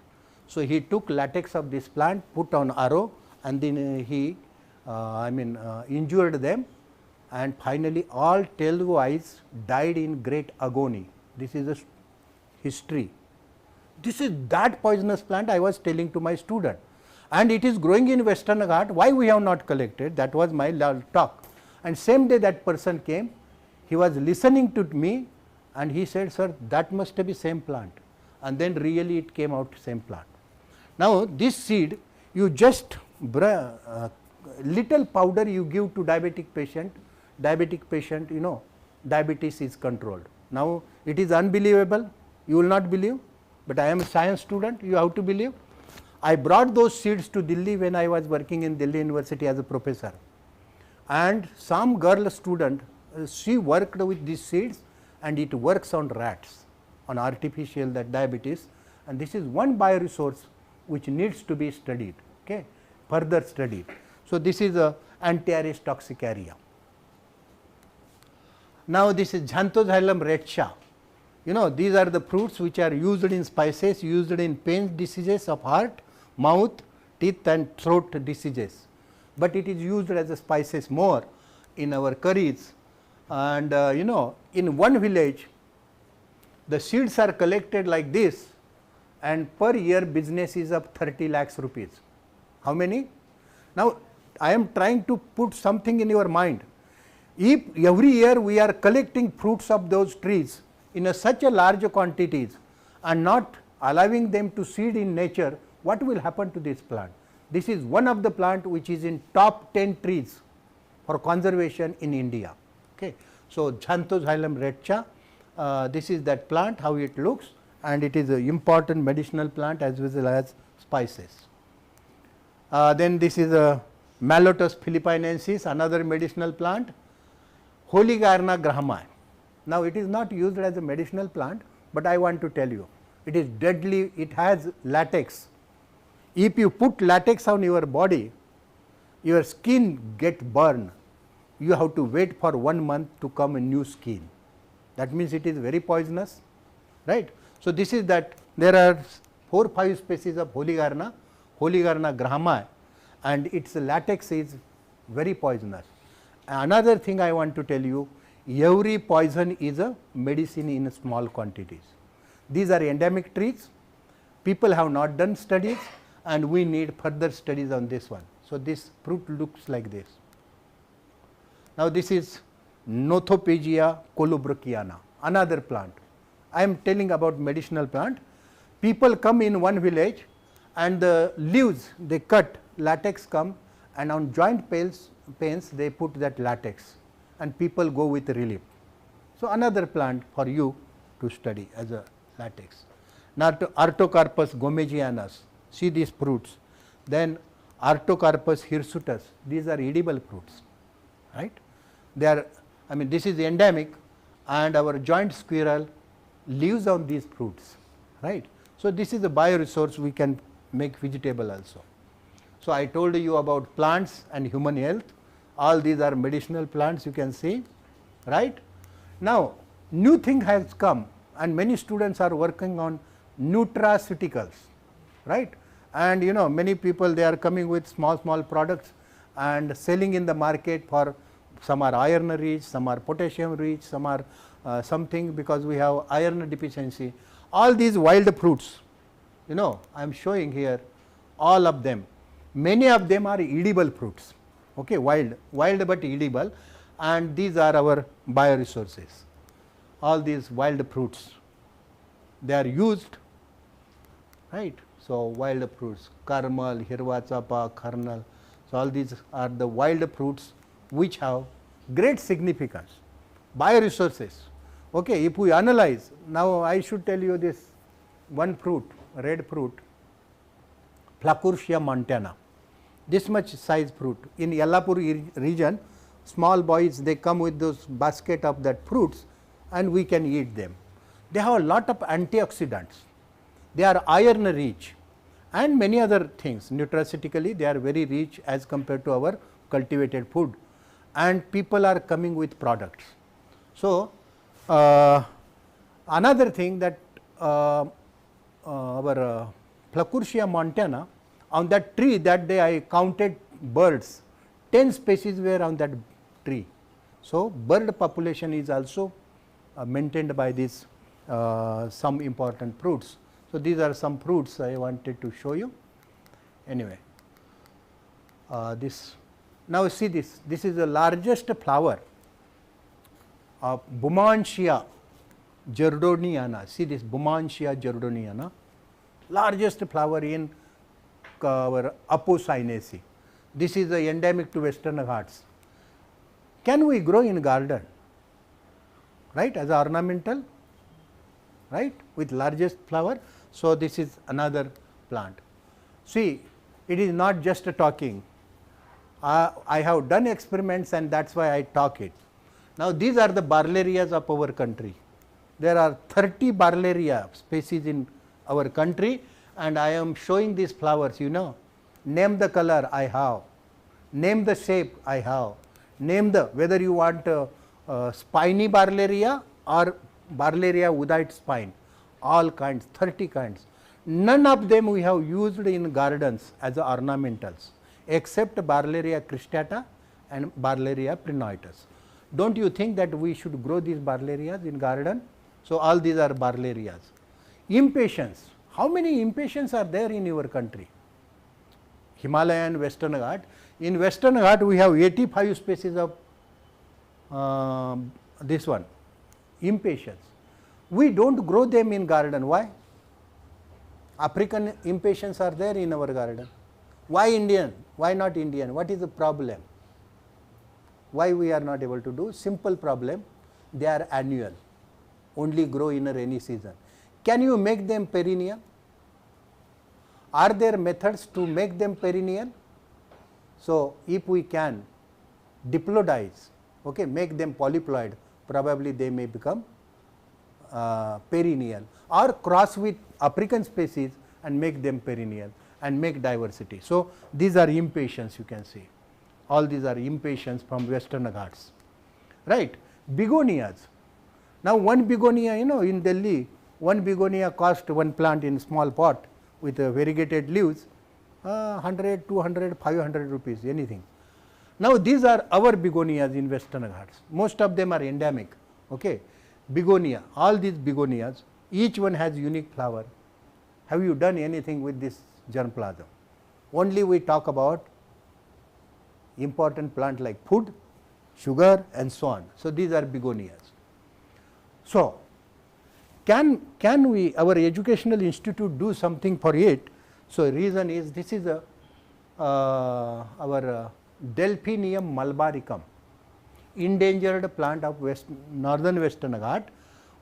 So, he took latex of this plant, put on arrow, and then he injured them, and finally all 12 wives died in great agony. This is a history. This is that poisonous plant I was telling to my student, and it is growing in Western Ghat. Why we have not collected? That was my talk. And same day that person came, he was listening to me, and he said, sir, that must be same plant, and then really it came out same plant. Now, this seed you just little powder you give to diabetic patient, you know, diabetes is controlled. Now, it is unbelievable, you will not believe, but I am a science student, you have to believe. I brought those seeds to Delhi when I was working in Delhi University as a professor, and some girl student, she worked with these seeds, and it works on rats, on artificial that diabetes, and this is one bioresource which needs to be studied, okay, further studied. So, this is a Antiaris toxicaria. Now, this is Xanthoxylum retscha. You know, these are the fruits which are used in spices, used in pain diseases of heart, mouth, teeth and throat diseases, but it is used as a spices more in our curries. And you know, in one village the seeds are collected like this, and per year business is of 30 lakhs rupees. How many? Now, I am trying to put something in your mind. If every year we are collecting fruits of those trees in such a large quantities and not allowing them to seed in nature, what will happen to this plant? This is one of the plant which is in top 10 trees for conservation in India. Okay. So, Xanthoxylum redscha, this is that plant, how it looks, and it is an important medicinal plant as well as spices. Then this is a Mallotus philippinensis, another medicinal plant. Holygarna grahami. Now, it is not used as a medicinal plant, but I want to tell you, it is deadly, it has latex. If you put latex on your body, your skin get burned. You have to wait for 1 month to come a new skin. That means it is very poisonous, right. So, this is that there are 4 or 5 species of Holygarna grahami, and its latex is very poisonous. Another thing I want to tell you, every poison is a medicine in small quantities. These are endemic trees, people have not done studies, and we need further studies on this one. So, this fruit looks like this. Now, this is Nothophagia colubriciana, another plant. I am telling about medicinal plant. People come in one village and the leaves they cut, latex come, and on joint pains they put that latex and people go with relief. So, another plant for you to study as a latex. Now, Artocarpus gomejianus, see these fruits. Then Artocarpus hirsutus, these are edible fruits, right. They are, I mean, this is endemic, and our joint squirrel lives on these fruits, right. So, this is a bioresource we can make vegetable also. So, I told you about plants and human health, all these are medicinal plants you can see, right. Now, new thing has come and many students are working on nutraceuticals, right, and you know many people they are coming with small products and selling in the market for, some are iron rich, some are potassium rich, some are something because we have iron deficiency. All these wild fruits, you know, I am showing here all of them, many of them are edible fruits, okay, wild but edible, and these are our bioresources. All these wild fruits, they are used, right. So, wild fruits, karmal, hirva chapa, kernel, so all these are the wild fruits which have great significance, bioresources. Okay, if we analyze, now I should tell you this one fruit, red fruit, Placurtia montana, this much size fruit. In Yellapur region, small boys they come with those basket of that fruits and we can eat them. They have a lot of antioxidants, they are iron rich and many other things. Nutraceutically they are very rich as compared to our cultivated food, and people are coming with products. So, another thing that our Placurtia montana, on that tree that day I counted birds, 10 species were on that tree. So, bird population is also maintained by these some important fruits. So, these are some fruits I wanted to show you. Anyway, this now see this is the largest flower of Beaumansia jordaniana. See this Beaumansia jordaniana, largest flower in our Apocynaceae. This is endemic to Western Ghats. Can we grow in garden, right, as ornamental, right, with largest flower? So, this is another plant. See, it is not just a talking. I have done experiments and that is why I talk it. Now, these are the Barlerias of our country. There are 30 Barleria species in our country, and I am showing these flowers, you know. Name the color I have, name the shape I have, name the whether you want spiny Barleria or Barleria without spine, all kinds, 30 kinds. None of them we have used in gardens as ornamentals except Barleria cristata and Barleria prenatus. Don't you think that we should grow these Barlerias in garden? So, all these are Barlerias. Impatiens, How many impatiens are there in your country? Himalaya and Western Ghat. In Western Ghat we have 85 species of this one, impatiens. We do not grow them in garden. Why? African impatiens are there in our garden. Why Indian? Why not Indian? What is the problem? Why we are not able to do? Simple problem, they are annual, only grow in a rainy season. Can you make them perennial? Are there methods to make them perennial? So, if we can diplodize, okay, make them polyploid, probably they may become perennial, or cross with African species and make them perennial and make diversity. So, these are impatiens, you can see, all these are impatiens from Western Ghats, right. Begonias. Now, one begonia, in Delhi, one begonia cost, one plant in small pot with variegated leaves, 100, 200, 500 rupees, anything. Now, these are our begonias in Western Ghats, most of them are endemic, okay. Begonia, all these begonias, each one has unique flower. Have you done anything with this germplasm? Only we talk about important plant like food, sugar and so on. So, these are begonias. So, can we, our educational institute, do something for it? So, reason is this is a our Delphinium malbaricum, endangered plant of northern Western Ghat.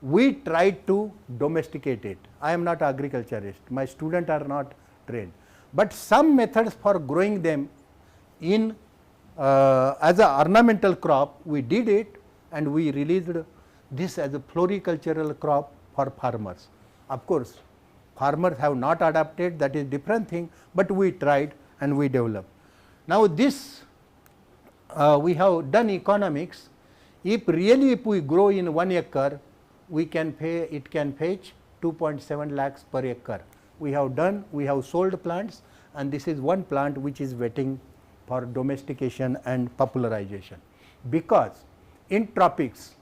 We tried to domesticate it. I am not agriculturist, my students are not trained, but some methods for growing them in as a ornamental crop, we did it and we released this as a floricultural crop for farmers. Of course, farmers have not adapted, that is different thing, but we tried and we developed. Now, this we have done economics. If we grow in 1 acre, we can pay, it can fetch 2.7 lakhs per acre. We have done, we have sold plants, and this is one plant which is waiting for domestication and popularization. Because in tropics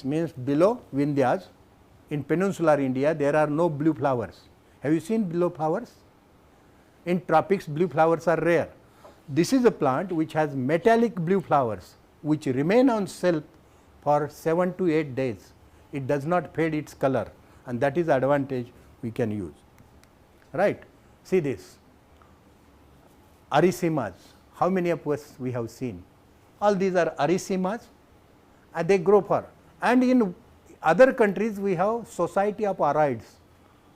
means below Vindhyas, in peninsular India there are no blue flowers. Have you seen blue flowers? In tropics blue flowers are rare. This is a plant which has metallic blue flowers which remain on shelf for 7 to 8 days. It does not fade its color, and that is the advantage we can use, right. See this Arisemas, how many of us we have seen? All these are Arisemas and they grow for, and in other countries we have society of Oroids,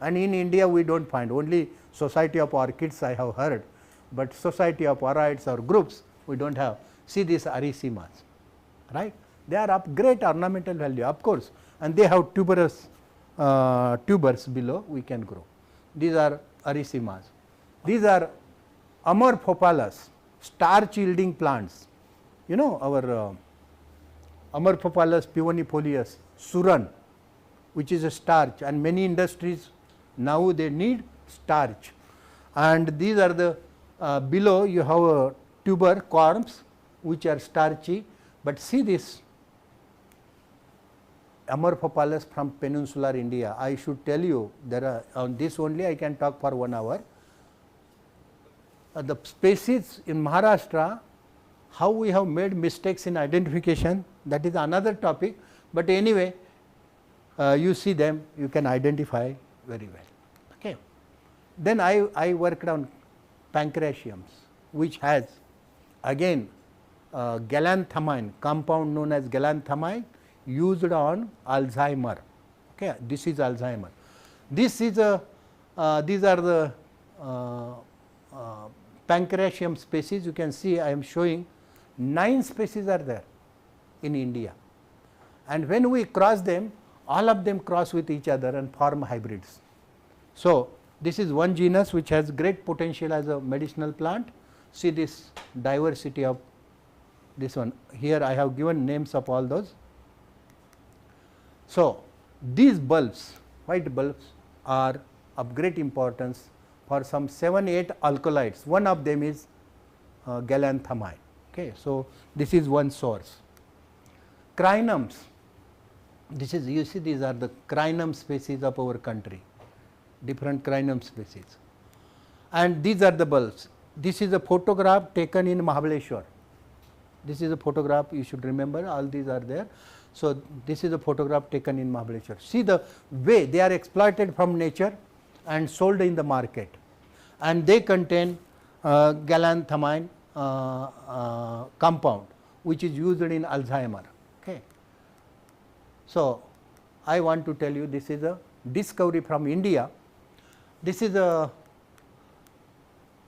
and in India we do not find, only society of orchids I have heard, but society of Oroids or groups we do not have. See these Arisemas, right. They are of great ornamental value, of course, and they have tuberous tubers below we can grow. These are Arisemas. These are Amorphophallus, starch yielding plants. You know our Amorphophallus pivonifolius, Suran, which is a starch, and many industries now they need starch. And these are the below you have a tuber corms which are starchy, but see this Amorphophallus from peninsular India. I should tell you, there are on this only I can talk for 1 hour. The species in Maharashtra, how we have made mistakes in identification, that is another topic, but anyway you see them, you can identify very well. Okay. Then I worked on Pancratiums, which has again galanthamine, compound known as galanthamine, used on Alzheimer. Okay, this is Alzheimer. This is a these are the Pancratium species. You can see I am showing 9 species are there in India, and when we cross them, all of them cross with each other and form hybrids. So, this is one genus which has great potential as a medicinal plant. See this diversity of this one. Here I have given names of all those. So, these bulbs, white bulbs, are of great importance for some 7-8 alkaloids. One of them is galanthamine. Okay. So, this is one source. Crinums, this is, you see, these are the crinum species of our country. different crinum species. And these are the bulbs. This is a photograph taken in Mahabaleshwar. This is a photograph, you should remember, all these are there. So, this is a photograph taken in Mahabaleshwar. See the way they are exploited from nature and sold in the market, and they contain galanthamine compound, which is used in Alzheimer. Okay. So, I want to tell you this is a discovery from India. This is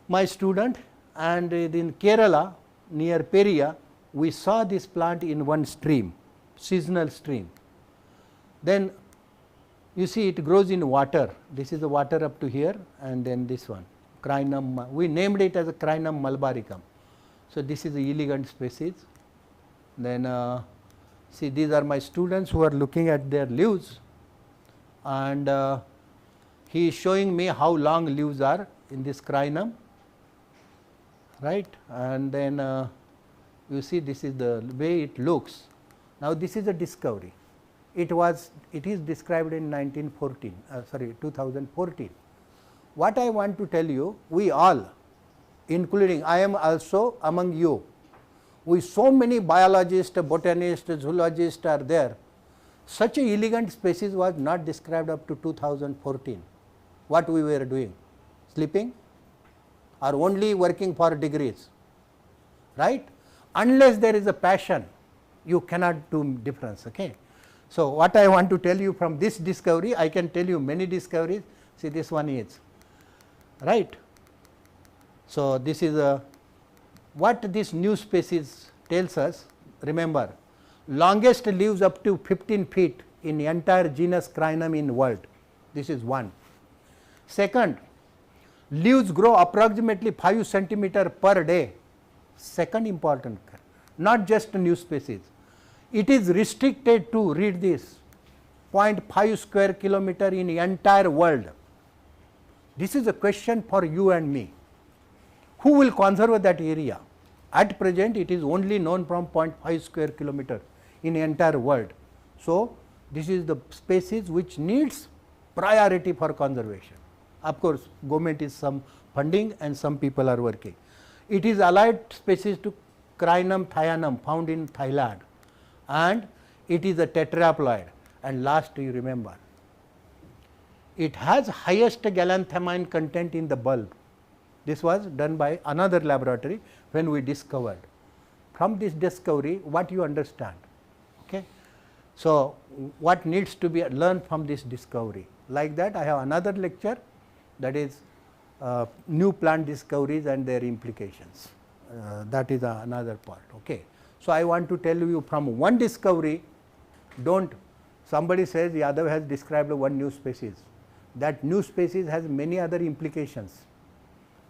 my student, and in Kerala near Periya we saw this plant in one stream, seasonal stream. Then you see it grows in water. This is the water up to here, and then this one Crinum, we named it as a Crinum malabaricum. So, this is a elegant species. Then see, these are my students who are looking at their leaves, and he is showing me how long leaves are in this Crinum, right. And then you see this is the way it looks. Now, this is a discovery. It is described in 2014. What I want to tell you, we all, including I am also among you, we so many biologists, botanists, zoologists are there. Such a elegant species was not described up to 2014. What we were doing? Sleeping or only working for degrees, right? Unless there is a passion, you cannot do difference. Okay. So, what I want to tell you from this discovery, I can tell you many discoveries. See, this one is right. So, this is what this new species tells us. Remember, longest lives up to 15 feet in the entire genus Crinum in world. This is one. Second, leaves grow approximately 5 centimeter per day. Second important, not just a new species. It is restricted to, read this, 0.5 square kilometer in the entire world. This is a question for you and me. Who will conserve that area? At present, it is only known from 0.5 square kilometer in the entire world. So, this is the species which needs priority for conservation. Of course, government is some funding and some people are working. It is allied species to Crinum thyanum found in Thailand, and it is a tetraploid. And last, you remember, it has highest galanthamine content in the bulb. This was done by another laboratory when we discovered. From this discovery, what you understand? Okay. So, what needs to be learned from this discovery? Like that, I have another lecture, that is new plant discoveries and their implications. That is another part. Okay. So, I want to tell you from one discovery, don't, somebody says Yadav has described one new species. That new species has many other implications.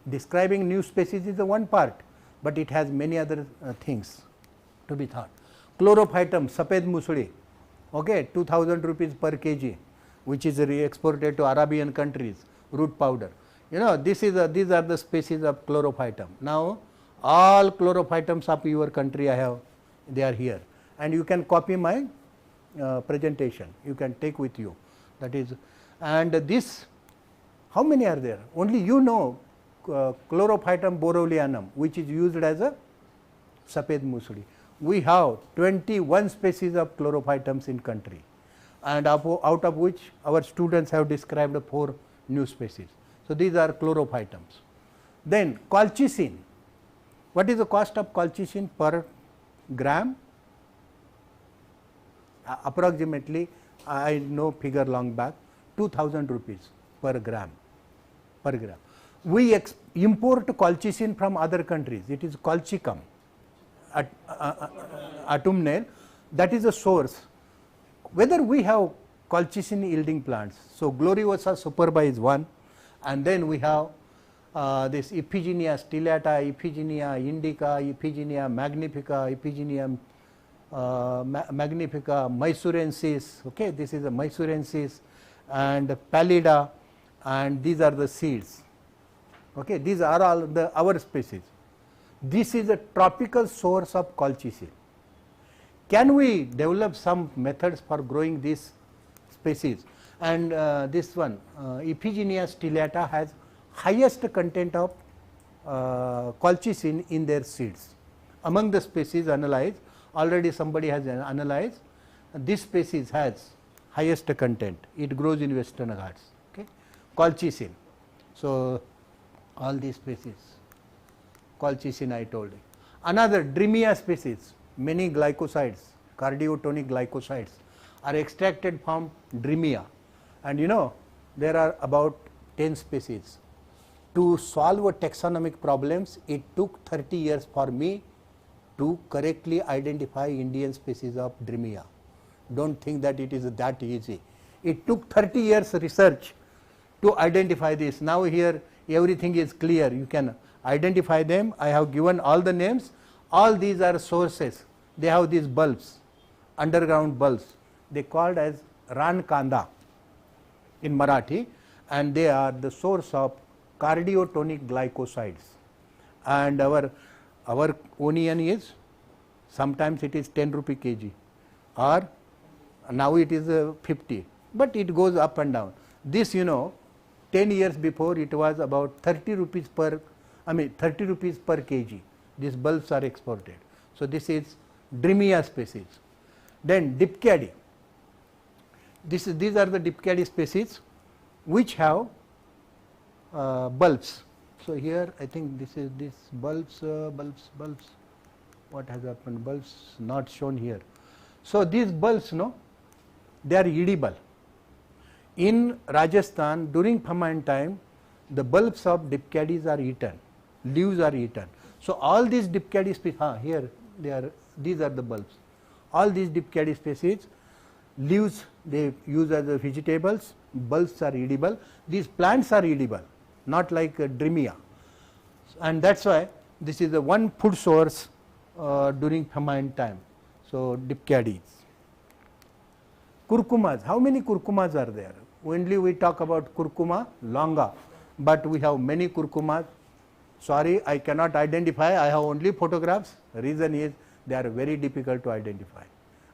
Describing new species is the one part, but it has many other things to be thought. Chlorophytum, Saped Musuri, okay, 2000 rupees per kg, which is exported to Arabian countries, root powder. You know, these are the species of Chlorophytum. Now, all Chlorophytums of your country I have, they are here, and you can copy my presentation, you can take with you, that is. And this, how many are there? Only you know Chlorophytum boreolianum, which is used as a Saped Musuri. We have 21 species of Chlorophytums in country, and out of which our students have described 4 new species. So, these are Chlorophytums. Then colchicine. What is the cost of colchicine per gram? Approximately, I know figure long back, 2000 rupees per gram. We import colchicine from other countries. It is colchicum, autumnal, that is a source. Whether we have colchicine yielding plants. So, Gloriosa superba is one, and then we have this Iphigenia stellata, Iphigenia indica, Iphigenia magnifica, Iphigenia magnifica, Mysurensis, okay, this is a Mysurensis, and Pallida, and these are the seeds. Okay, these are all our species. This is a tropical source of colchicine. Can we develop some methods for growing these species? And this one Iphigenia stellata has highest content of colchicine in their seeds. Among the species analyzed, already somebody has analyzed, this species has highest content, it grows in Western Ghats, okay. Colchicine. So, all these species, colchicine I told you. Another Dreamia species, many glycosides, cardiotonic glycosides are extracted from Dreamia, and you know there are about 10 species. To solve a taxonomic problems, it took 30 years for me to correctly identify Indian species of Dreamia. Don't think that it is that easy. It took 30 years research to identify this. Now here everything is clear, you can identify them. I have given all the names, all these are sources. They have these bulbs, underground bulbs, they called as Rankanda in Marathi, and they are the source of cardiotonic glycosides. And our onion is, sometimes it is 10 rupee kg, or now it is 50, but it goes up and down. This, you know, 10 years before it was about 30 rupees per, 30 rupees per kg. These bulbs are exported. So this is Dreamia species. Then Dipcady. These are the Dipcady species which have bulbs. So here I think this is this bulbs, bulbs. What has happened? Bulbs not shown here. So these bulbs, no, they are edible. In Rajasthan during famine time, the bulbs of Dipcadys are eaten, leaves are eaten. So all these Dipcady species, here they are, these are the bulbs. All these Dipcady species, leaves they use as vegetables, bulbs are edible. These plants are edible, not like Dreamia, and that's why this is the one food source during famine time. So Dipcadys. Curcumas, how many curcumas are there? Only we talk about curcuma longa, but we have many curcumas. Sorry, I cannot identify, I have only photographs. Reason is they are very difficult to identify.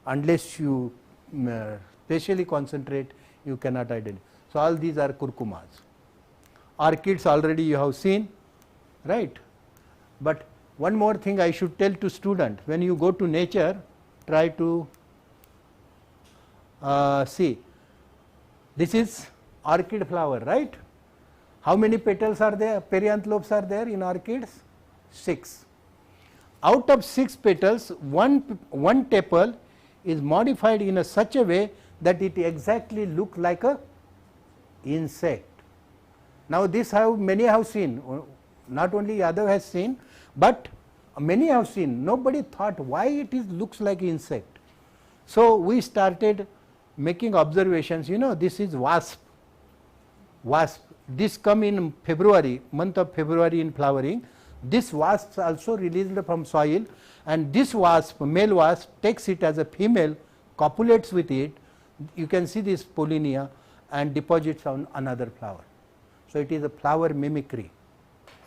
Unless you specially concentrate, you cannot identify. So all these are curcumas. Orchids already you have seen, right? But one more thing I should tell to student, when you go to nature, try to see, this is orchid flower, right? How many petals are there, perianthropes are there in orchids? 6. Out of 6 petals, one tepal is modified in such a way that it exactly look like a insect. Now this many have seen, not only Yadav has seen, but many have seen. Nobody thought why it looks like insect. So we started making observations. You know, this is wasp. This come in February, month of February in flowering. This wasp also released from soil, and this wasp, male wasp, takes it as a female, copulates with it. You can see this pollinia and deposits on another flower. So it is a flower mimicry,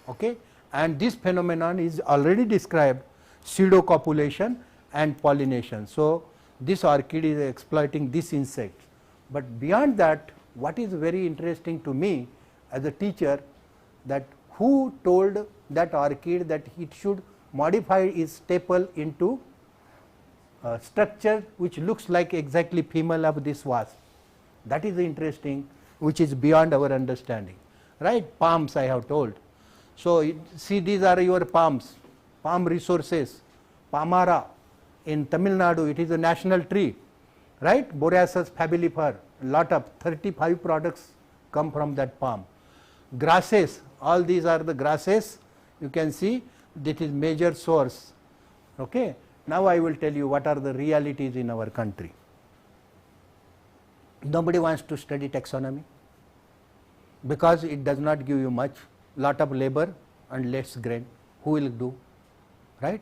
okay? And this phenomenon is already described, pseudocopulation and pollination. So this orchid is exploiting this insect. But beyond that, what is very interesting to me as a teacher, that who told that orchid that it should modify its tepal into a structure which looks like exactly female of this wasp. That is interesting, which is beyond our understanding, right? Palms I have told. So see, these are your palms, palm resources. Pamara in Tamil Nadu, it is a national tree, right? Boreasus fabilifer, lot of 35 products come from that palm. Grasses, all these are the grasses. You can see that is major source, okay? Now I will tell you what are the realities in our country. Nobody wants to study taxonomy because it does not give you much, lot of labor and less grain. Who will do, right?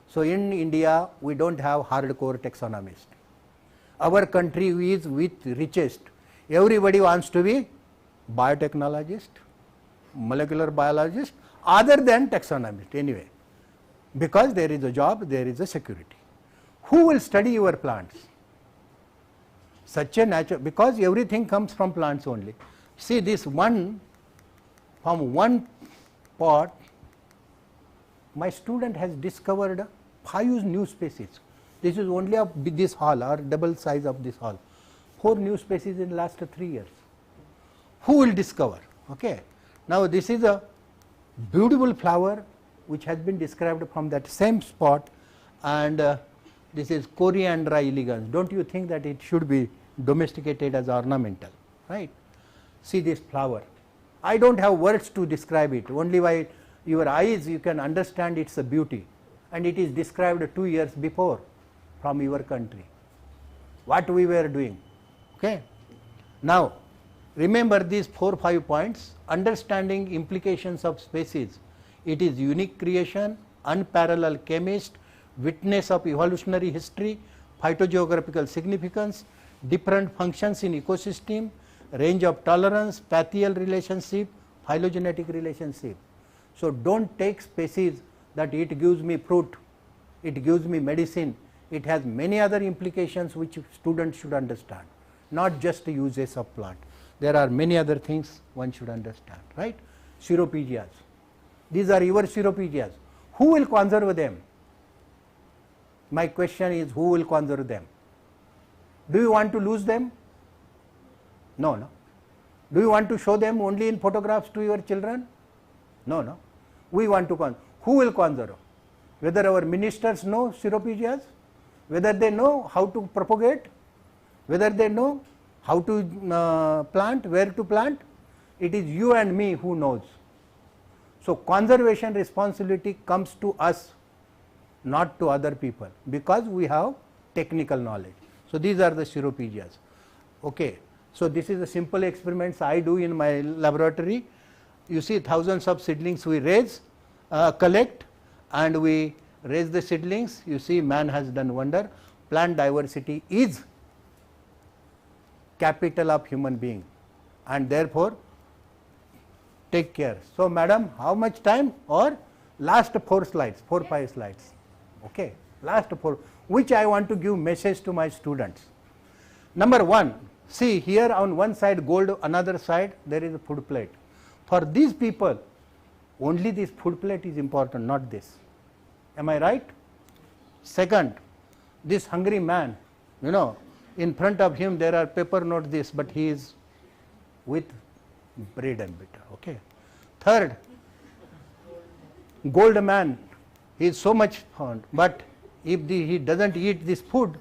So in India we don't have hardcore taxonomists. Our country is with richest. Everybody wants to be biotechnologist, molecular biologist, other than taxonomist anyway, because there is a job, there is a security. Who will study your plants? such a natural, because everything comes from plants only. See this one, from one pot, my student has discovered 5 new species. This is only of this hall or double size of this hall. 4 new species in last 3 years. Who will discover? Okay. Now this is a beautiful flower which has been described from that same spot, and this is Coriandra elegans. Don't you think that it should be domesticated as ornamental, right? See this flower. I don't have words to describe it, only by your eyes you can understand its beauty, and it is described 2 years before from your country, what we were doing. Okay. Now remember these 4-5 points: understanding implications of species. It is unique creation, unparalleled chemist, witness of evolutionary history, phytogeographical significance, different functions in ecosystem, range of tolerance, spatial relationship, phylogenetic relationship. So don't take species that it gives me fruit, it gives me medicine. It has many other implications which students should understand, not just the uses of plant. There are many other things one should understand, right? Ceropegias. These are your ceropegias. Who will conserve them? My question is, who will conserve them? Do you want to lose them? No, no. Do you want to show them only in photographs to your children? No, no. We want to conserve. Who will conserve? Whether our ministers know ceropegias, whether they know how to propagate, whether they know how to plant, where to plant, it is you and me who knows. So conservation responsibility comes to us, not to other people, because we have technical knowledge. So these are the ceropegias. Okay. So this is the simple experiments I do in my laboratory. You see thousands of seedlings we raise, collect, and we raise the seedlings. You see man has done wonder. Plant diversity is capital of human being, and therefore take care. So madam, how much time? Or last 4 slides, 4-5 slides. Okay, last 4, which I want to give message to my students. Number 1, see here on one side gold, another side there is a food plate. For these people only this food plate is important, not this. Am I right? Second, this hungry man, you know, in front of him there are paper, not this, but he is with bread and butter. Okay. Third, gold man, he is so much fond, but if he doesn't eat this food,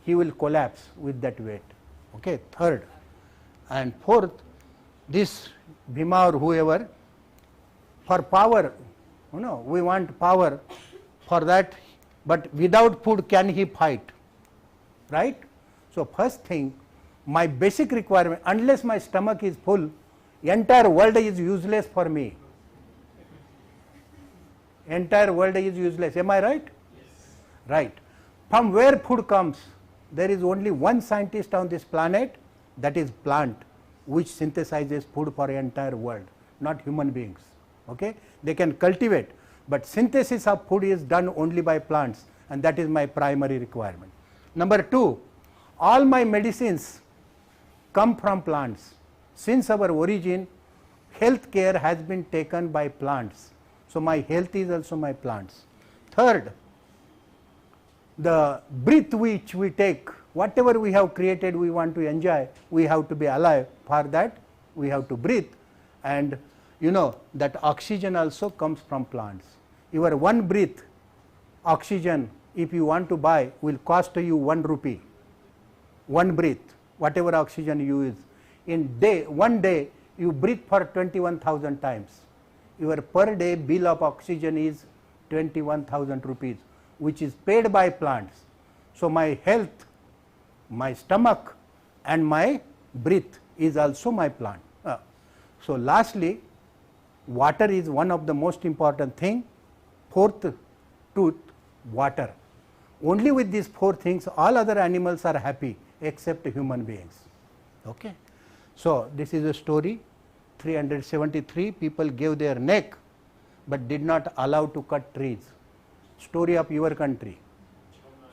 he will collapse with that weight. Okay. Third, and fourth, this Bhima or whoever, for power, you know, we want power for that, but without food can he fight, right? So first thing, my basic requirement, unless my stomach is full, entire world is useless for me. Entire world is useless. Am I right? Yes. Right. From where food comes, there is only one scientist on this planet, that is plant, which synthesizes food for entire world, not human beings. Okay? They can cultivate, but synthesis of food is done only by plants, and that is my primary requirement. Number 2, all my medicines come from plants. Since our origin, health care has been taken by plants. So my health is also my plants. Third, the breath which we take, whatever we have created, we want to enjoy, we have to be alive. For that, we have to breathe. And you know that oxygen also comes from plants. Your one breath, oxygen, if you want to buy, will cost you 1 rupee. One breath, whatever oxygen you use. In one day, you breathe for 21,000 times. Your per day bill of oxygen is 21,000 rupees, which is paid by plants. So my health, my stomach and my breath is also my plant. So lastly, water is one of the most important thing. Fourth tooth, water. Only with these 4 things all other animals are happy except human beings. Okay. So this is a story. 373 people gave their neck but did not allow to cut trees. Story of your country.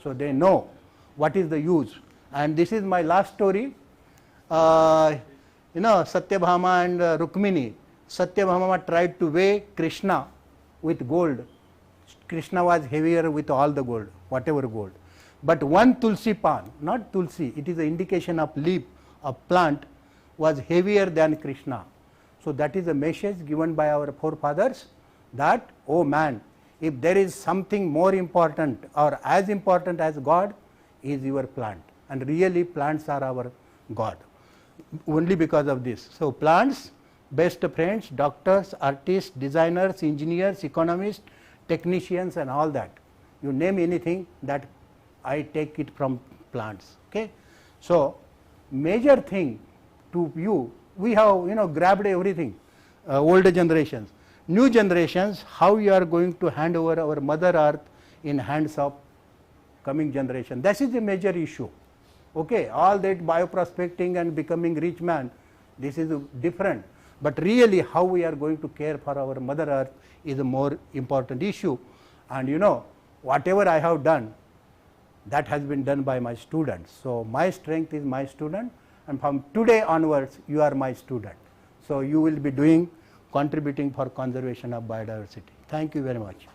So they know what is the use. And this is my last story. You know, Satyabhama and Rukmini. Satyabhama tried to weigh Krishna with gold. Krishna was heavier with all the gold, whatever gold. But one tulsi pan, not tulsi, it is an indication of leaf, of plant, was heavier than Krishna. So that is a message given by our forefathers that, oh man, if there is something more important or as important as God, is your plant. And really plants are our God, only because of this. So plants, best friends, doctors, artists, designers, engineers, economists, technicians and all that. You name anything, that I take it from plants. Okay? So major thing to you, we have grabbed everything, older generations. New generations, how you are going to hand over our Mother Earth in hands of coming generation. That is a major issue. Okay, all that bioprospecting and becoming rich man, this is different. But really how we are going to care for our Mother Earth is a more important issue. And whatever I have done, that has been done by my students. So my strength is my student, and from today onwards you are my student. So you will be contributing for conservation of biodiversity. Thank you very much.